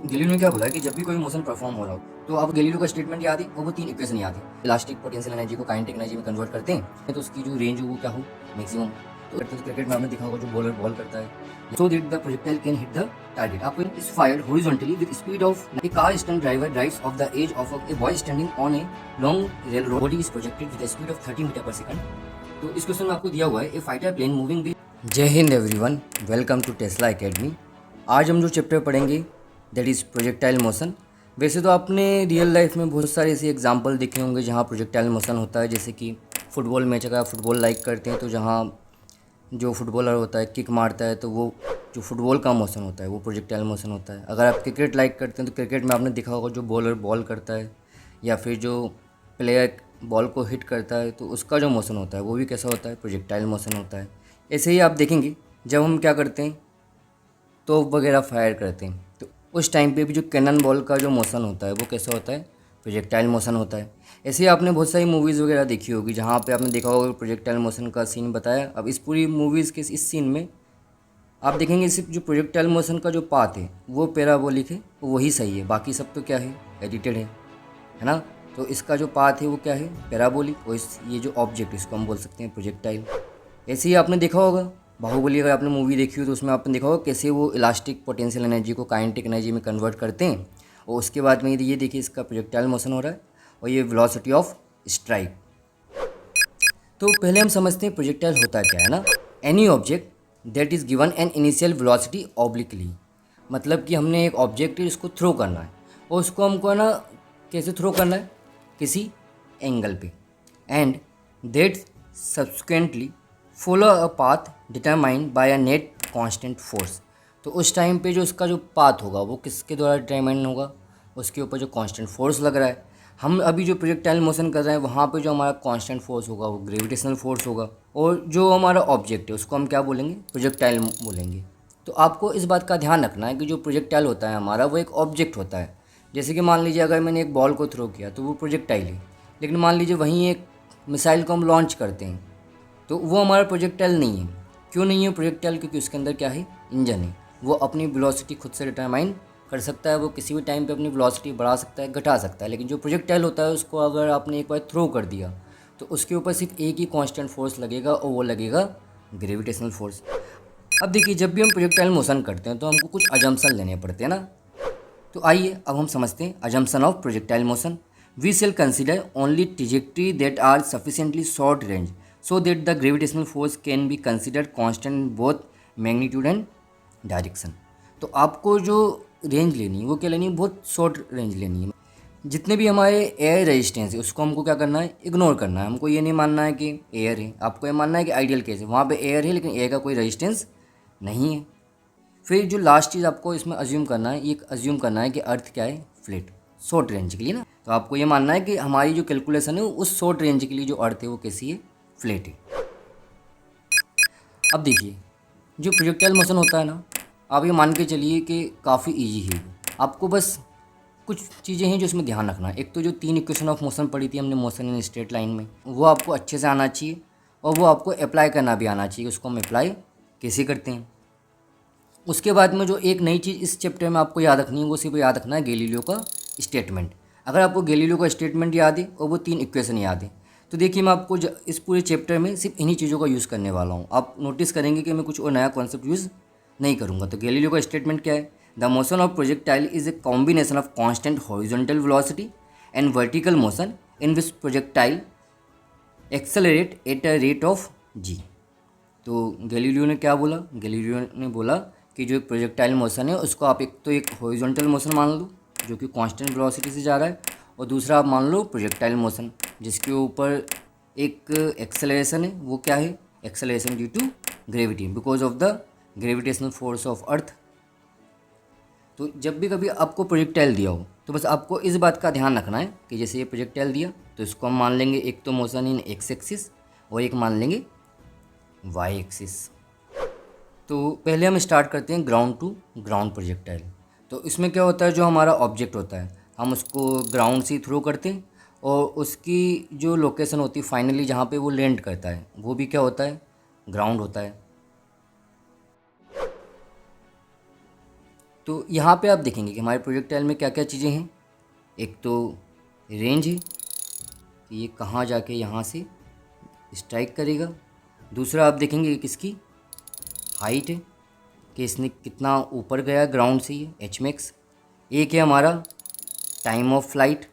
Galileo ने क्या बोला है कि जब भी कोई मोशन परफॉर्म हो रहा हो तो आप गैलीलियो का स्टेटमेंट याद है और वो तीन इक्वेशन याद है। इलास्टिक पोटेंशियल एनर्जी को काइनेटिक एनर्जी में कन्वर्ट करते हैं तो उसकी जो रेंज हो वो क्या हो, मैक्सिमम। तो क्रिकेट में आपने देखा होगा जो बॉलर बॉल करता है so that the projectile can hit the target. आपको is fired horizontally with speed of a car stunt driver drives off the edge of a boy standing on a long rail road. Body is projected with speed of 30 metre पर second. तो इस question में आपको दिया हुआ है a fighter plane moving with. जय हिंद everyone, welcome to Tesla academy. आज हम जो चैप्टर पढ़ेंगे दैट इज़ प्रोजेक्टाइल मोशन। वैसे तो आपने रियल लाइफ में बहुत सारे ऐसे एग्जांपल देखे होंगे जहाँ प्रोजेक्टाइल मोशन होता है, जैसे कि फुटबॉल मैच अगर आप फुटबॉल लाइक करते हैं तो जहाँ जो फुटबॉलर होता है किक मारता है तो वो जो फुटबॉल का मोशन होता है वो प्रोजेक्टाइल मोशन होता है। अगर आप क्रिकेट लाइक करते हैं तो क्रिकेट में आपने देखा होगा जो बॉलर बॉल करता है या फिर जो प्लेयर बॉल को हिट करता है तो उसका जो मोशन होता है वो भी कैसा होता है, प्रोजेक्टाइल मोशन होता है। ऐसे ही आप देखेंगे जब हम क्या करते हैं तोप वगैरह फायर करते हैं तो उस टाइम पे भी जो कैनन बॉल का जो मोशन होता है वो कैसा होता है, प्रोजेक्टाइल मोशन होता है। ऐसे ही आपने बहुत सारी मूवीज़ वगैरह देखी होगी जहाँ पे आपने देखा होगा प्रोजेक्टाइल मोशन का सीन बताया। अब इस पूरी मूवीज़ के इस सीन में आप देखेंगे सिर्फ जो प्रोजेक्टाइल मोशन का जो पाथ है वो पैराबोलिक है, वही सही है, बाकी सब तो क्या है, एडिटेड है ना। तो इसका जो पाथ है वो क्या है, पैराबोलिक, और ये जो ऑब्जेक्ट इसको हम बोल सकते हैं प्रोजेक्टाइल। ऐसे ही आपने देखा होगा बाहुबली, अगर आपने मूवी देखी हो तो उसमें आपने देखा होगा कैसे वो इलास्टिक पोटेंशियल एनर्जी को काइनेटिक एनर्जी में कन्वर्ट करते हैं। और उसके बाद में ये देखिए इसका प्रोजेक्टाइल मोशन हो रहा है और ये वेलोसिटी ऑफ स्ट्राइक। तो पहले हम समझते हैं प्रोजेक्टाइल होता क्या है ना। Any object that is given an initial velocity obliquely, मतलब कि हमने एक ऑब्जेक्ट है इसको थ्रो करना है और उसको हमको है ना कैसे थ्रो करना है, किसी एंगल पे, and that subsequently follow a path determined by a net constant force. तो उस टाइम पे जो उसका जो पाथ होगा वो किसके द्वारा डिटरमाइन होगा, उसके ऊपर जो कांस्टेंट फोर्स लग रहा है। हम अभी जो प्रोजेक्टाइल मोशन कर रहे हैं वहाँ पे जो हमारा कांस्टेंट फोर्स होगा वो ग्रेविटेशनल फोर्स होगा, और जो हमारा ऑब्जेक्ट है उसको हम क्या बोलेंगे, प्रोजेक्टाइल बोलेंगे। तो आपको इस बात का ध्यान रखना है कि जो प्रोजेक्टाइल होता है हमारा वो एक ऑब्जेक्ट होता है। जैसे कि मान लीजिए अगर मैंने एक बॉल को थ्रो किया तो वो प्रोजेक्टाइल है, लेकिन मान लीजिए वहीं एक मिसाइल को हम लॉन्च करते हैं तो वो हमारा प्रोजेक्टाइल नहीं है। क्यों नहीं है प्रोजेक्टाइल, क्योंकि उसके अंदर क्या है, इंजन है। वो अपनी वेलोसिटी खुद से डिटरमाइन कर सकता है, वो किसी भी टाइम पे अपनी वेलोसिटी बढ़ा सकता है, घटा सकता है। लेकिन जो प्रोजेक्टाइल होता है उसको अगर आपने एक बार थ्रो कर दिया तो उसके ऊपर सिर्फ एक ही कांस्टेंट फोर्स लगेगा और वो लगेगा ग्रेविटेशनल फोर्स। अब देखिए जब भी हम प्रोजेक्टाइल मोशन करते हैं तो हमको कुछ अजम्पशन लेने पड़ते हैं ना। तो आइए अब हम समझते हैं assumption of projectile motion. We shall consider only trajectory that are sufficiently short range so that the gravitational force can be considered constant both magnitude and direction. तो आपको जो रेंज लेनी है वो क्या लेनी है, बहुत शॉर्ट रेंज लेनी है। जितने भी हमारे एयर रेजिस्टेंस है उसको हमको क्या करना है, इग्नोर करना है। हमको ये नहीं मानना है कि एयर है, आपको ये मानना है कि आइडियल केस है, वहाँ पे एयर है लेकिन एयर का कोई रेजिस्टेंस नहीं है। फिर जो लास्ट चीज़ आपको इसमें अज्यूम करना है, ये अज्यूम करना है कि अर्थ क्या है, फ्लैट, शॉर्ट रेंज के लिए ना। तो आपको ये मानना है कि हमारी जो कैलकुलेशन है उस शॉर्ट रेंज के लिए जो अर्थ है वो कैसी है, फ्लैट है। अब देखिए जो प्रोजेक्टाइल मोशन होता है ना, आप ये मान के चलिए कि काफ़ी इजी है। आपको बस कुछ चीज़ें हैं जो इसमें ध्यान रखना है। एक तो जो तीन इक्वेशन ऑफ मोशन पढ़ी थी हमने मोशन इन स्ट्रेट लाइन में, वो आपको अच्छे से आना चाहिए और वो आपको अप्लाई करना भी आना चाहिए। उसको हम अप्लाई कैसे करते हैं। उसके बाद में जो एक नई चीज़ इस चैप्टर में आपको याद रखनी है वो सिर्फ याद रखना है गैलीलियो का स्टेटमेंट। अगर आपको गैलीलियो का स्टेटमेंट याद है और वो तीन इक्वेशन याद है तो देखिए मैं आपको इस पूरे चैप्टर में सिर्फ इन्हीं चीज़ों का यूज़ करने वाला हूँ। आप नोटिस करेंगे कि मैं कुछ और नया कॉन्सेप्ट यूज़ नहीं करूँगा। तो गैलीलियो का स्टेटमेंट क्या है, the motion of projectile is a combination of constant horizontal velocity and vertical motion in which projectile accelerate at a rate of g. तो गैलीलियो ने क्या बोला, गैलीलियो ने बोला कि जो एक प्रोजेक्टाइल मोशन है उसको आप एक तो एक हॉरिजॉन्टल मोशन मान लो जो कि कांस्टेंट वेलोसिटी से जा रहा है, और दूसरा आप मान लो प्रोजेक्टाइल मोशन जिसके ऊपर एक एक्सेलरेशन है। वो क्या है, acceleration due to gravity because of the gravitational force of earth. तो जब भी कभी आपको प्रोजेक्टाइल दिया हो तो बस आपको इस बात का ध्यान रखना है कि जैसे ये प्रोजेक्टाइल दिया तो इसको हम मान लेंगे एक तो मोशन इन एक्स एक्सिस और एक मान लेंगे वाई एक्सिस। तो पहले हम स्टार्ट करते हैं ग्राउंड टू ग्राउंड प्रोजेक्टाइल। तो इसमें क्या होता है, जो हमारा ऑब्जेक्ट होता है हम उसको ग्राउंड से थ्रो करते हैं और उसकी जो लोकेशन होती है फाइनली जहाँ पे वो लैंड करता है वो भी क्या होता है, ग्राउंड होता है। तो यहाँ पे आप देखेंगे कि हमारे प्रोजेक्टाइल में क्या क्या चीज़ें हैं। एक तो रेंज है कि ये कहाँ जाके यहाँ से स्ट्राइक करेगा। दूसरा आप देखेंगे कि किसकी हाइट है कि इसने कितना ऊपर गया ग्राउंड से, ये एच मैक्स। एक है हमारा टाइम ऑफ फ्लाइट।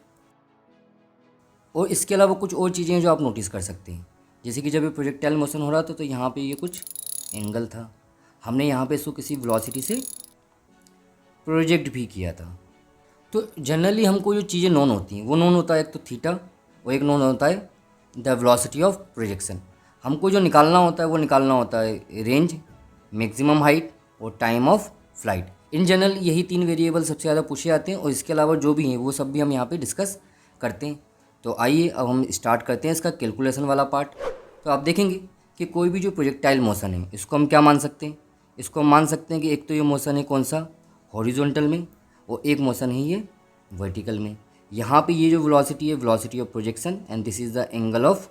और इसके अलावा कुछ और चीज़ें हैं जो आप नोटिस कर सकते हैं, जैसे कि जब ये प्रोजेक्टाइल मोशन हो रहा था तो यहाँ पे ये कुछ एंगल था, हमने यहाँ पे इसको किसी वेलोसिटी से प्रोजेक्ट भी किया था। तो जनरली हमको जो चीज़ें नोन होती हैं वो नोन होता है एक तो थीटा और एक नोन होता है द वेलोसिटी ऑफ प्रोजेक्शन। हमको जो निकालना होता है वो निकालना होता है रेंज, मैक्सिमम हाइट और time of flight. In general यही 3 वेरिएबल सबसे ज़्यादा पूछे जाते हैं और इसके अलावा जो भी हैं वो सब भी हम यहाँ पे डिस्कस करते हैं। तो आइए अब हम स्टार्ट करते हैं इसका कैलकुलेशन वाला पार्ट। तो आप देखेंगे कि कोई भी जो प्रोजेक्टाइल मोशन है इसको हम क्या मान सकते हैं, इसको हम मान सकते हैं कि एक तो ये मोशन है कौन सा, हॉरिजॉन्टल में, और एक मोशन है ये वर्टिकल में। यहाँ पे ये जो वेलोसिटी है velocity of projection and this is the angle of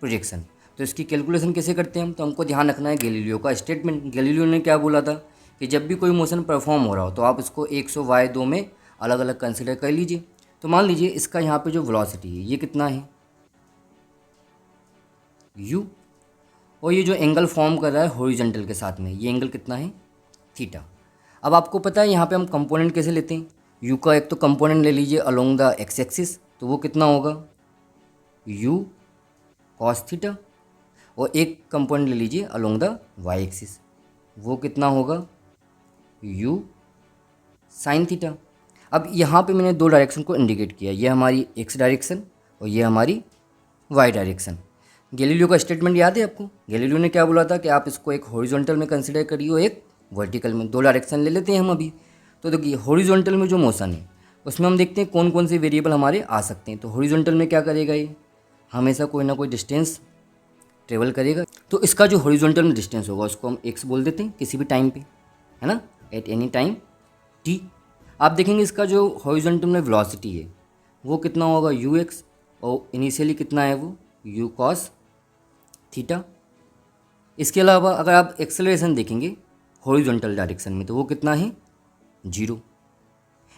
projection. तो इसकी कैलकुलेशन कैसे करते हैं हम, तो हमको ध्यान रखना है गैलीलियो का स्टेटमेंट। गैलीलियो ने क्या बोला था कि जब भी कोई मोशन परफॉर्म हो रहा हो तो आप इसको 100y2 में अलग अलग कंसिडर कर लीजिए। तो मान लीजिए इसका यहाँ पे जो वेलोसिटी है ये कितना है u, और ये जो एंगल फॉर्म कर रहा है हॉरिजॉन्टल के साथ में ये एंगल कितना है थीटा। अब आपको पता है यहाँ पे हम कंपोनेंट कैसे लेते हैं, u का एक तो कंपोनेंट ले लीजिए अलोंग द एक्स एक्सिस, तो वो कितना होगा u cos थीटा, और एक कंपोनेंट ले लीजिए अलोंग द वाई एक्सिस, वो कितना होगा u sin थीटा। अब यहाँ पे मैंने 2 डायरेक्शन को इंडिकेट किया, ये हमारी x डायरेक्शन और ये हमारी y डायरेक्शन। गैलीलियो का स्टेटमेंट याद है आपको, गैलीलियो ने क्या बोला था कि आप इसको एक हॉरिजॉन्टल में कंसिडर करिए और एक वर्टिकल में। 2 डायरेक्शन ले लेते हैं हम अभी। तो देखिए हॉरिजॉन्टल में जो मोशन है उसमें हम देखते हैं कौन कौन से वेरिएबल हमारे आ सकते हैं। तो हॉरिजॉन्टल में क्या करेगा, ये हमेशा कोई ना कोई डिस्टेंस ट्रेवल करेगा। तो इसका जो हॉरिजॉन्टल में डिस्टेंस होगा उसको हम x बोल देते हैं किसी भी टाइम पे, है ना, एट एनी टाइम t। आप देखेंगे इसका जो हॉरिजॉन्टल में वेलोसिटी है वो कितना होगा ux, और इनिशियली कितना है वो u cos थीटा। इसके अलावा अगर आप एक्सेलरेशन देखेंगे हॉरिजॉन्टल डायरेक्शन में तो वो कितना है 0।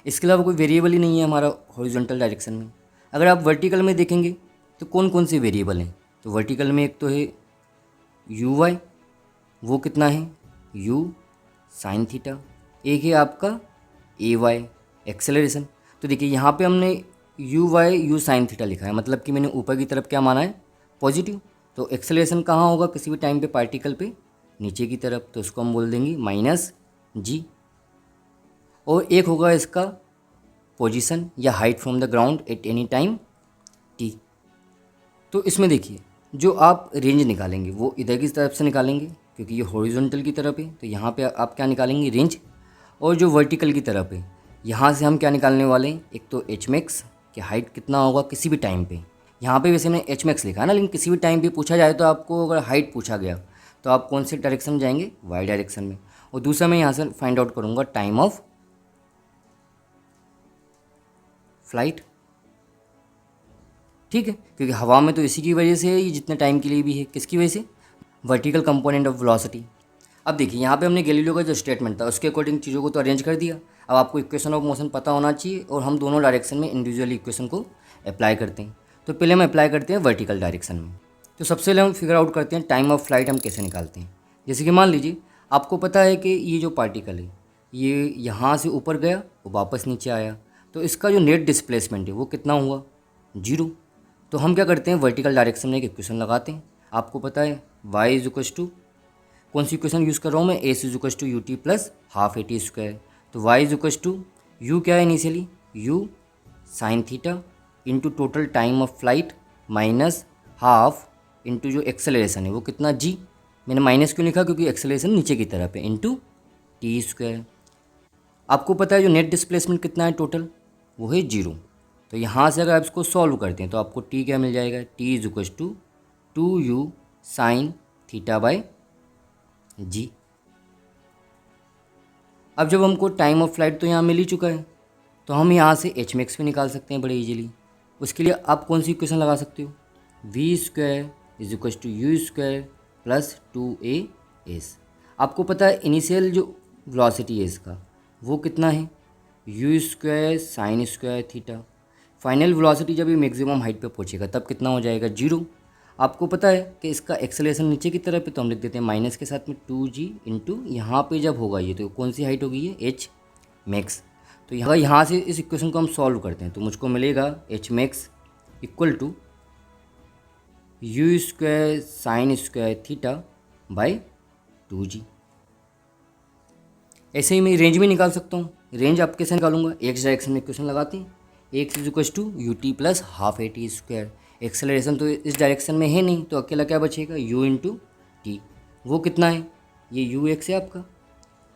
इसके अलावा कोई वेरिएबल ही नहीं है हमारा हॉरिजॉन्टल डायरेक्शन में। अगर आप वर्टिकल में देखेंगे तो कौन कौन से वेरिएबल हैं, तो वर्टिकल में एक तो है uy, वो कितना है u sin थीटा, एक है आपका ay एक्सेलरेशन। तो देखिए यहाँ पे हमने u sin थीटा लिखा है, मतलब कि मैंने ऊपर की तरफ क्या माना है पॉजिटिव। तो एक्सेलरेशन कहाँ होगा किसी भी टाइम पे पार्टिकल पे नीचे की तरफ, तो उसको हम बोल देंगे -g। और एक होगा इसका पोजीशन या height from the ground eight any time t। तो इसमें देखिए जो आप रेंज निकालेंगे वो इधर की तरफ से निकालेंगे क्योंकि ये हॉरिजॉन्टल की तरफ है, तो यहाँ पे आप क्या निकालेंगे रेंज। और जो वर्टिकल की तरफ है यहाँ से हम क्या निकालने वाले हैं, एक तो एच मैक्स कि हाइट कितना होगा किसी भी टाइम पे। यहाँ पे वैसे मैंने एच मैक्स लिखा है ना, लेकिन किसी भी टाइम पे पूछा जाए तो आपको अगर हाइट पूछा गया तो आप कौन से डायरेक्शन में जाएंगे, वाई डायरेक्शन में। और दूसरा मैं यहाँ से फाइंड आउट करूँगा टाइम ऑफ फ्लाइट, ठीक है, क्योंकि हवा में तो इसी की वजह से है ये जितने टाइम के लिए भी है, किसकी वजह से, वर्टिकल कंपोनेंट ऑफ वेलोसिटी। अब देखिए यहाँ पे हमने गैलीलियो का जो स्टेटमेंट था उसके अकॉर्डिंग चीज़ों को तो अरेंज कर दिया। अब आपको इक्वेशन ऑफ मोशन पता होना चाहिए और हम दोनों डायरेक्शन में इंडिविजुअली इक्वेशन को अप्लाई करते हैं। तो पहले हम अप्लाई करते हैं वर्टिकल डायरेक्शन में। तो सबसे पहले हम फिगर आउट करते हैं टाइम ऑफ फ्लाइट हम कैसे निकालते हैं। जैसे कि मान लीजिए आपको पता है कि ये जो पार्टिकल है ये यहाँ से ऊपर गया और वापस नीचे आया, तो इसका जो नेट डिस्प्लेसमेंट है वो कितना हुआ 0। तो हम क्या करते हैं वर्टिकल डायरेक्शन में एक इक्वेशन लगाते हैं। आपको पता है y इज इक्वस टू, कौन सी इक्वेशन यूज़ कर रहा हूँ मैं, s is equals to u t plus half a t square. तो y is equals to u क्या है initially u sine theta into total time of flight minus half into जो एक्सेलरेशन है वो कितना g, मैंने माइनस क्यों लिखा क्योंकि एक्सेलरेशन नीचे की तरफ है, इंटू टी स्क्वायर। आपको पता है जो नेट डिस्प्लेसमेंट कितना है टोटल, वो है 0। तो यहाँ से अगर आप इसको सॉल्व करते हैं तो आपको t क्या मिल जाएगा, t is equals to 2u sine theta by g। अब जब हमको टाइम ऑफ फ्लाइट तो यहाँ मिल ही चुका है तो हम यहाँ से एच मैक्स भी निकाल सकते हैं बड़े इजीली। उसके लिए आप कौन सी इक्वेशन लगा सकते हो, v square is equals to u square plus 2as। आपको पता है इनिशियल जो वेलोसिटी है इसका वो कितना है, you square sine square theta. Final velocity जब ये मैक्सिमम हाइट पे पहुंचेगा तब कितना हो जाएगा, 0। आपको पता है कि इसका एक्सेलरेशन नीचे की तरफ है, तो हम लिख देते हैं माइनस के साथ में 2g इंटू यहाँ पर जब होगा ये, तो कौन सी हाइट होगी ये, एच मैक्स। तो यहाँ से इस इक्वेशन को हम सॉल्व करते हैं तो मुझको मिलेगा h max equal to u square sine square theta by 2g। ऐसे ही मैं रेंज में निकाल सकता हूँ। रेंज आप कैसे निकालूंगा, एक्स डायरेक्शन में इक्वेशन लगाते हैं, x is equal to u t plus half a t square. Acceleration तो इस डायरेक्शन में है नहीं, तो अकेला क्या बचेगा, यू इंटू टी। वो कितना है, ये यू एक्स है आपका,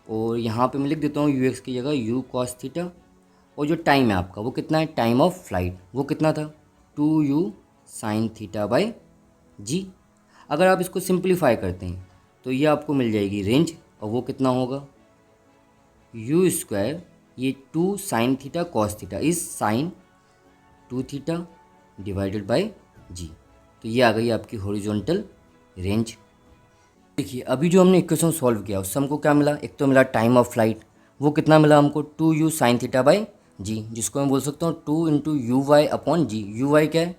और यहाँ पे मैं लिख देता हूँ यू एक्स की जगह यू कॉस थीटा। और जो टाइम है आपका वो कितना है, टाइम ऑफ फ्लाइट, वो कितना था, 2u साइन थीटा बाई जी। अगर आप इसको सिंप्लीफाई करते हैं तो ये आपको मिल जाएगी रेंज, और वो कितना होगा, यू स्क्वायर ये 2 sine theta cos theta is sine 2 theta divided by g. तो ये आ गई आपकी हॉरिजॉन्टल रेंज। देखिए अभी जो हमने इक्वेशन सॉल्व किया उससे हमको क्या मिला, एक तो मिला टाइम ऑफ फ्लाइट, वो कितना मिला हमको, 2u साइन थीटा बाई जी, जिसको मैं बोल सकता हूँ 2 into u y upon g. U y क्या है,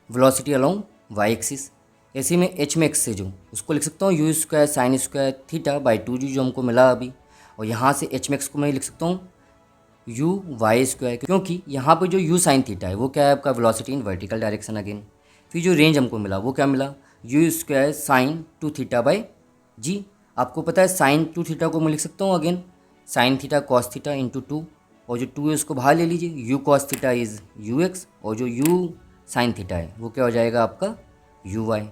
वेलोसिटी अलोंग वाई एक्सिस। ऐसे में एच में एक्स से जो उसको लिख सकता हूँ you square sine square theta by 2g जो हमको मिला अभी। और यहाँ से एच मैक्स को मैं लिख सकता हूँ यू वाई स्क्वायर, क्योंकि यहाँ पे जो यू साइन थीटा है वो क्या है आपका, velocity in vertical direction again. फिर जो रेंज हमको मिला वो क्या मिला, u square sine 2 theta by g. आपको पता है साइन 2 थीटा को मैं लिख सकता हूँ again sine theta cos theta into 2, और जो 2 है उसको बाहर ले लीजिए, you cos theta is you x, और जो यू साइन थीटा है वो क्या हो जाएगा आपका यू वाई।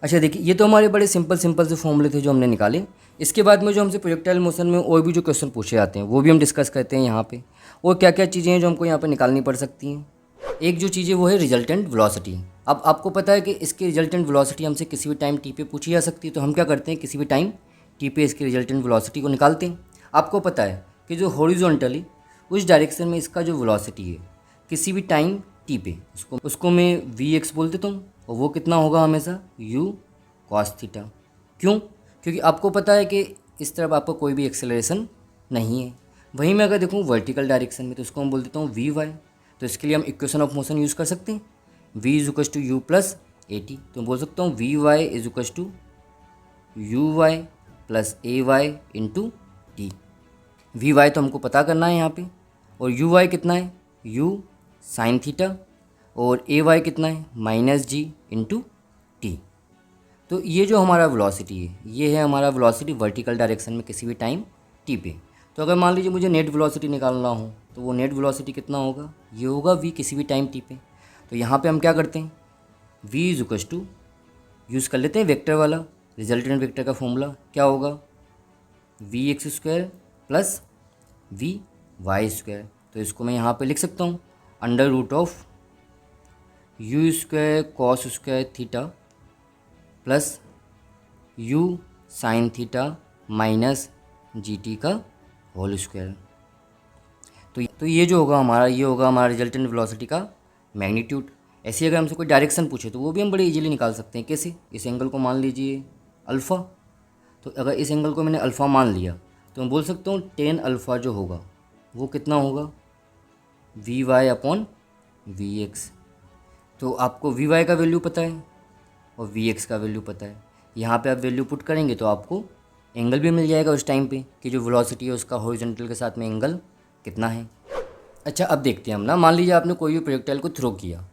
अच्छा देखिए ये तो हमारे बड़े सिंपल से फॉर्मूले थे जो हमने निकाले। इसके बाद में जो हमसे प्रोजेक्टाइल मोशन में और भी जो क्वेश्चन पूछे जाते हैं वो भी हम डिस्कस करते हैं यहाँ पे, और क्या क्या चीज़ें हैं जो हमको यहाँ पे निकालनी पड़ सकती हैं। एक जो चीज़ है वो है रिजल्टेंट वेलोसिटी। अब आपको पता है कि इसकी रिजल्टेंट वेलोसिटी हमसे किसी भी टाइम टी पे पूछी जा सकती है, तो हम क्या करते हैं, किसी भी टाइम टी पे इसकी रिजल्टेंट वेलोसिटी को निकालते हैं। आपको पता है कि जो हॉरिजॉन्टली उस डायरेक्शन में इसका जो वेलोसिटी है किसी भी टाइम टी पे, उसको मैं वी एक्स बोल देता हूँ, और वो कितना होगा हमेशा यू कॉस थीटा। क्यों, क्योंकि आपको पता है कि इस तरफ आपका कोई भी एक्सेलरेशन नहीं है। वहीं मैं अगर देखूँ वर्टिकल डायरेक्शन में तो उसको हम बोल देता हूँ वी वाई। तो इसके लिए हम इक्वेशन ऑफ मोशन यूज़ कर सकते हैं, v is equal to u plus a t. तो मैं बोल सकता हूँ v y is equal to u y plus a y into t. V y तो हमको पता करना है यहाँ पे, और यू वाई कितना है, यू साइन थीटा, और ए वाई कितना है माइनस जी इंटू टी। तो ये जो हमारा वेलोसिटी है ये है हमारा वेलोसिटी वर्टिकल डायरेक्शन में किसी भी टाइम टी पे। तो अगर मान लीजिए मुझे नेट वेलोसिटी निकालना हो तो वो नेट वेलोसिटी कितना होगा, ये होगा वी किसी भी टाइम टी पे। तो यहाँ पे हम क्या करते हैं, v is equal to use कर लेते हैं वेक्टर वाला, रिजल्टेंट वेक्टर का फॉर्मूला क्या होगा, v x square plus v y square. तो इसको मैं यहाँ पे लिख सकता हूँ under root of u square cos square theta plus u sine theta minus g t का होल स्क्वायर। तो ये जो होगा हमारा, ये होगा हमारा रिजल्टेंट वेलोसिटी का मैग्नीट्यूड। ऐसे अगर हमसे कोई डायरेक्शन पूछे तो वो भी हम बड़े इजीली निकाल सकते हैं। कैसे, इस एंगल को मान लीजिए अल्फ़ा, तो अगर इस एंगल को मैंने अल्फ़ा मान लिया तो मैं बोल सकता हूँ टेन अल्फ़ा जो होगा वो कितना होगा, v y upon v x. तो आपको वी वाई का वैल्यू पता है और वी एक्स का वैल्यू पता है। यहाँ पे आप वैल्यू पुट करेंगे तो आपको एंगल भी मिल जाएगा उस टाइम पे कि जो वेलोसिटी है उसका हॉरिजॉन्टल के साथ में एंगल कितना है। अच्छा अब देखते हैं हम ना, मान लीजिए आपने कोई भी प्रोजेक्टाइल को थ्रो किया,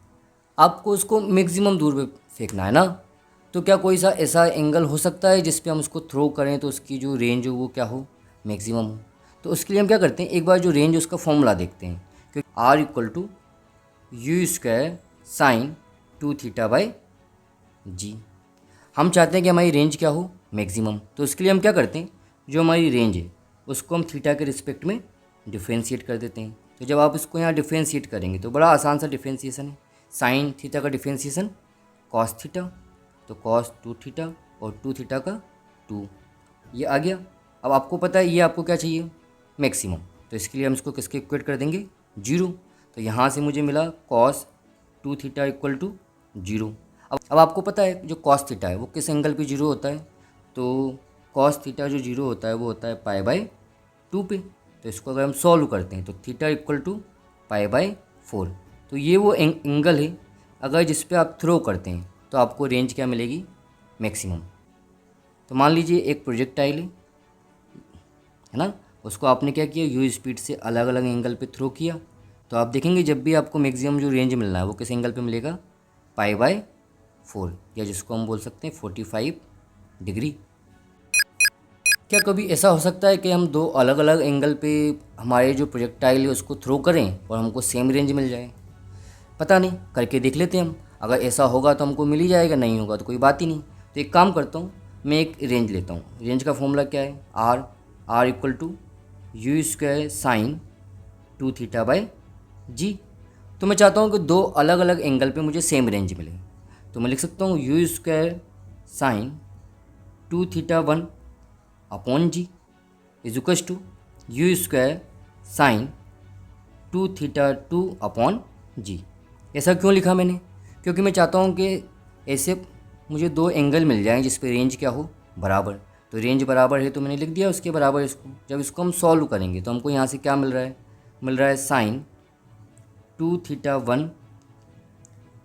आपको उसको मैक्सिमम दूर पे फेंकना है ना, तो क्या कोई सा ऐसा एंगल हो सकता है जिस पे हम उसको थ्रो करें तो उसकी जो रेंज हो वो क्या हो, मैक्सिमम हो। तो उसके लिए हम क्या करते हैं, एक बार जो रेंज उसका फॉर्मूला देखते हैं, क्योंकि R equal to u square sine 2 theta by g. हम चाहते हैं कि हमारी रेंज क्या हो, मैक्सिमम। तो उसके लिए हम क्या करते हैं, जो हमारी रेंज है उसको हम थीटा के रिस्पेक्ट में डिफ्रेंशिएट कर देते हैं। तो जब आप इसको यहाँ डिफ्रेंशिएट करेंगे तो बड़ा आसान सा डिफ्रेंशिएशन है, साइन थीटा का डिफ्रेंशिएशन कॉस थीटा, तो कॉस 2 थीटा और 2 थीटा का 2, ये आ गया। अब आपको पता है ये आपको क्या चाहिए, मैक्सिमम। तो इसके लिए हम इसको किसके इक्वेट कर देंगे, 0। तो यहाँ से मुझे मिला कॉस 2 थीटा इक्वल टू 0। अब आपको पता है जो कॉस थीटा है वो किस एंगल पे 0 होता है, तो कॉस थीटा जो 0 होता है वो होता है पाई बाई 2 पे। तो इसको अगर हम सॉल्व करते हैं तो थीटा इक्वल टू π/4। तो ये वो एंगल है अगर जिस पे आप थ्रो करते हैं तो आपको रेंज क्या मिलेगी, मैक्सिमम। तो मान लीजिए एक प्रोजेक्टाइल है ना, उसको आपने क्या किया, यू स्पीड से अलग अलग एंगल पे थ्रो किया। तो आप देखेंगे जब भी आपको मैक्सिमम जो रेंज मिलना है वो किस एंगल पे मिलेगा, π/4, या जिसको हम बोल सकते हैं 45 डिग्री। क्या कभी ऐसा हो सकता है कि हम दो अलग अलग एंगल पे हमारे जो प्रोजेक्टाइल है उसको थ्रो करें और हमको सेम रेंज मिल जाए? पता नहीं, करके देख लेते हैं हम। अगर ऐसा होगा तो हमको मिल ही जाएगा, नहीं होगा तो कोई बात ही नहीं। तो एक काम करता हूँ, मैं एक रेंज लेता हूँ। रेंज का फॉर्मूला क्या है, are equal to u² sine 2θ/g। तो मैं चाहता हूँ कि दो अलग अलग एंगल पे मुझे सेम रेंज मिले। तो मैं लिख सकता हूँ u² sine 2θ1/g is equals to u² sine 2θ2/g। ऐसा क्यों लिखा मैंने, क्योंकि मैं चाहता हूँ कि ऐसे मुझे दो एंगल मिल जाएं जिस पे रेंज क्या हो, बराबर। तो रेंज बराबर है तो मैंने लिख दिया उसके बराबर इसको। जब इसको हम सॉल्व करेंगे तो हमको यहाँ से क्या मिल रहा है साइन 2θ1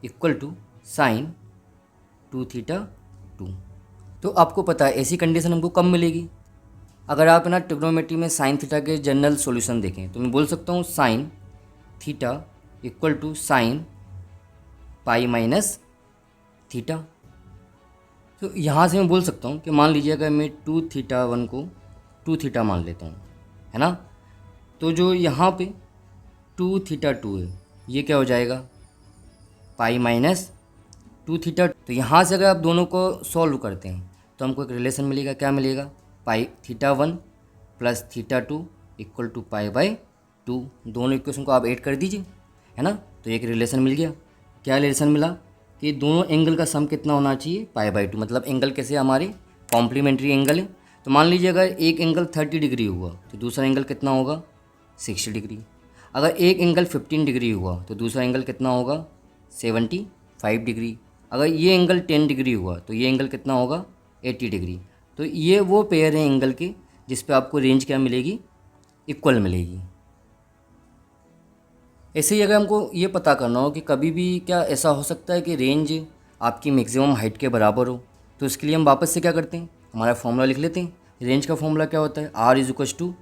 इक्वल टू साइन 2θ2। तो आपको पता है ऐसी कंडीशन हमको कब मिलेगी, अगर आप ना ट्रिग्नोमेट्री में साइन थीटा के जनरल सॉल्यूशन देखें तो मैं बोल सकता हूँ sine theta equal to sine π-θ। तो यहाँ से मैं बोल सकता हूँ कि मान लीजिए अगर मैं 2θ1 को 2θ मान लेता हूँ, है ना, तो जो यहाँ पे 2θ2 है ये क्या हो जाएगा, π-2θ। तो यहाँ से अगर आप दोनों को सॉल्व करते हैं तो हमको एक रिलेशन मिलेगा, क्या मिलेगा, θ1 प्लस θ2 इक्वल टू π/2। दोनों इक्वेशन को आप ऐड कर दीजिए, है ना। तो एक रिलेशन मिल गया। क्या रिलेशन मिला कि दोनों एंगल का सम कितना होना चाहिए, π/2। मतलब एंगल कैसे हमारे कॉम्प्लीमेंट्री एंगल है। तो मान लीजिए अगर एक एंगल 30 डिग्री हुआ तो दूसरा एंगल कितना होगा, 60 डिग्री। अगर एक एंगल 15 डिग्री हुआ तो दूसरा एंगल कितना होगा, 75 डिग्री। अगर ये एंगल 10 डिग्री हुआ तो ये एंगल कितना होगा, 80 डिग्री। तो ये वो पेयर है एंगल के जिस पे आपको रेंज क्या मिलेगी, इक्वल मिलेगी। ऐसे ही अगर हमको ये पता करना हो कि कभी भी क्या ऐसा हो सकता है कि रेंज आपकी मैक्सिमम हाइट के बराबर हो, तो इसके लिए हम वापस से क्या करते हैं, हमारा फॉर्मूला लिख लेते हैं। रेंज का फॉर्मूला क्या होता है, r is equals to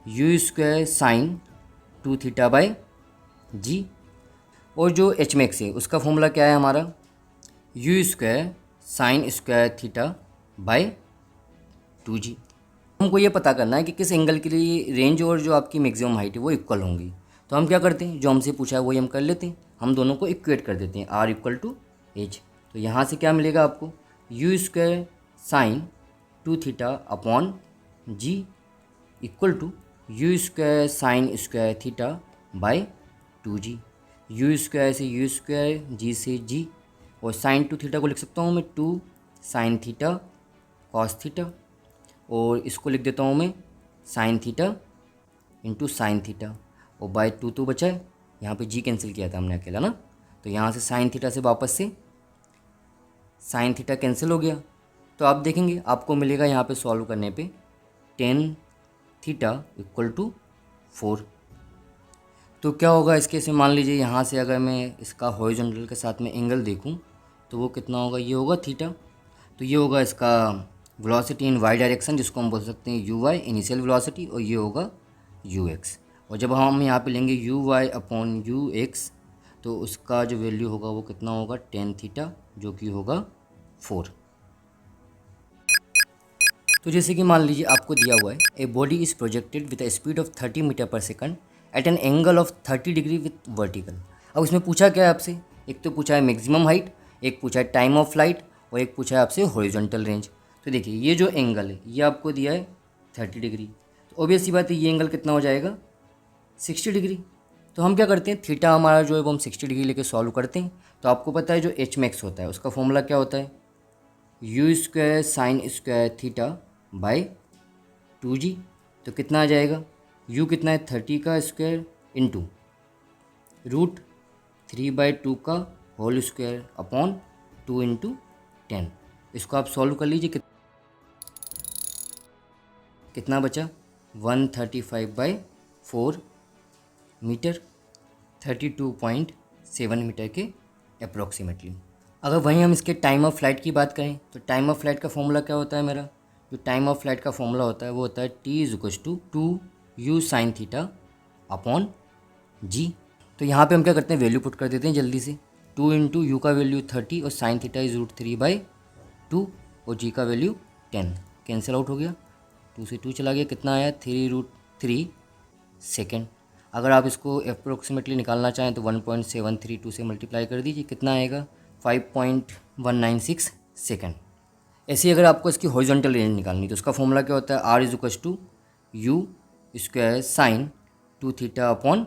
u² sine 2θ/g। और जो एच मैक्स है उसका फॉर्मूला क्या है हमारा, u² साइन स्क्वायर θ/2g। हमको ये पता करना है कि किस एंगल के लिए रेंज और जो आपकी मैक्सिमम हाइट है वो इक्वल होंगी। तो हम क्या करते हैं, जो हमसे पूछा है वही हम कर लेते हैं। हम दोनों को इक्वेट कर देते हैं, r इक्वल टू एच। तो यहाँ से क्या मिलेगा आपको, u² sine 2θ/g equal to u² sine square θ/2g। u² से u², g से g, और साइन 2θ को लिख सकता हूँ मैं 2 साइन थीटा कॉस थीटा, और इसको लिख देता हूँ मैं sign theta into sine theta, और बाय 2 बचा है। यहाँ पे g कैंसिल किया था हमने अकेला ना, तो यहाँ से साइन थीटा से वापस से साइन थीटा कैंसिल हो गया। तो आप देखेंगे आपको मिलेगा यहाँ पे सॉल्व करने पे tan थीटा इक्वल टू 4। तो क्या होगा इसके से, मान लीजिए यहाँ से अगर मैं इसका हॉरिजॉन्टल के साथ में एंगल देखूँ तो वो कितना होगा, ये होगा थीटा। तो ये होगा इसका वेलोसिटी इन वाई डायरेक्शन, जिसको हम बोल सकते हैं uy इनिशियल वेलोसिटी, और ये होगा ux। और जब हम यहाँ पे लेंगे uy/ux तो उसका जो वैल्यू होगा वो कितना होगा, tan थीटा, जो कि होगा 4। तो जैसे कि मान लीजिए आपको दिया हुआ है a body is projected with a speed of 30 metre पर second at an angle of 30 degree with vertical. अब इसमें पूछा क्या है आपसे, एक तो पूछा है मैक्सिमम हाइट, एक पूछा है टाइम ऑफ फ्लाइट, और एक पूछा है आपसे हॉरिजॉन्टल रेंज। तो देखिए ये जो एंगल है ये आपको दिया है 30 डिग्री, तो ऑब्वियस सी बात है ये एंगल कितना हो जाएगा, 60 डिग्री। तो हम क्या करते हैं, थीटा हमारा जो है वो हम 60 डिग्री लेके सॉल्व करते हैं। तो आपको पता है जो एच मैक्स होता है उसका फॉर्मूला क्या होता है, u² साइन स्क्वायर θ/2g। तो कितना आ जाएगा, u कितना है 30 का स्क्वायर इंटू √3/2 का होल स्क्वायर अपॉन 2 इंटू 10। इसको आप सॉल्व कर लीजिए, कितना बचा, 135/4 मीटर, 32.7 मीटर के अप्रॉक्सीमेटली। अगर वहीं हम इसके टाइम ऑफ फ्लाइट की बात करें तो टाइम ऑफ फ्लाइट का फॉर्मूला क्या होता है मेरा? जो टाइम ऑफ फ्लाइट का फॉर्मूला होता है वो होता है T=2u sin theta upon g. तो यहाँ पे हम क्या करते हैं, वैल्यू पुट कर देते हैं जल्दी से। 2 इंटू यू का वैल्यू 30 और साइन थीटा इज √3/2 और जी का वैल्यू 10, कैंसिल आउट हो गया, 2 से 2 चला गया, कितना आया 3√3 सेकेंड। अगर आप इसको अप्रोक्सीमेटली निकालना चाहें तो 1.732 से मल्टीप्लाई कर दीजिए, कितना आएगा 5.196 सेकेंड। ऐसे ही अगर आपको इसकी हॉरिजॉन्टल रेंज निकालनी तो उसका फॉर्मूला क्या होता है, R=u² sign 2 theta upon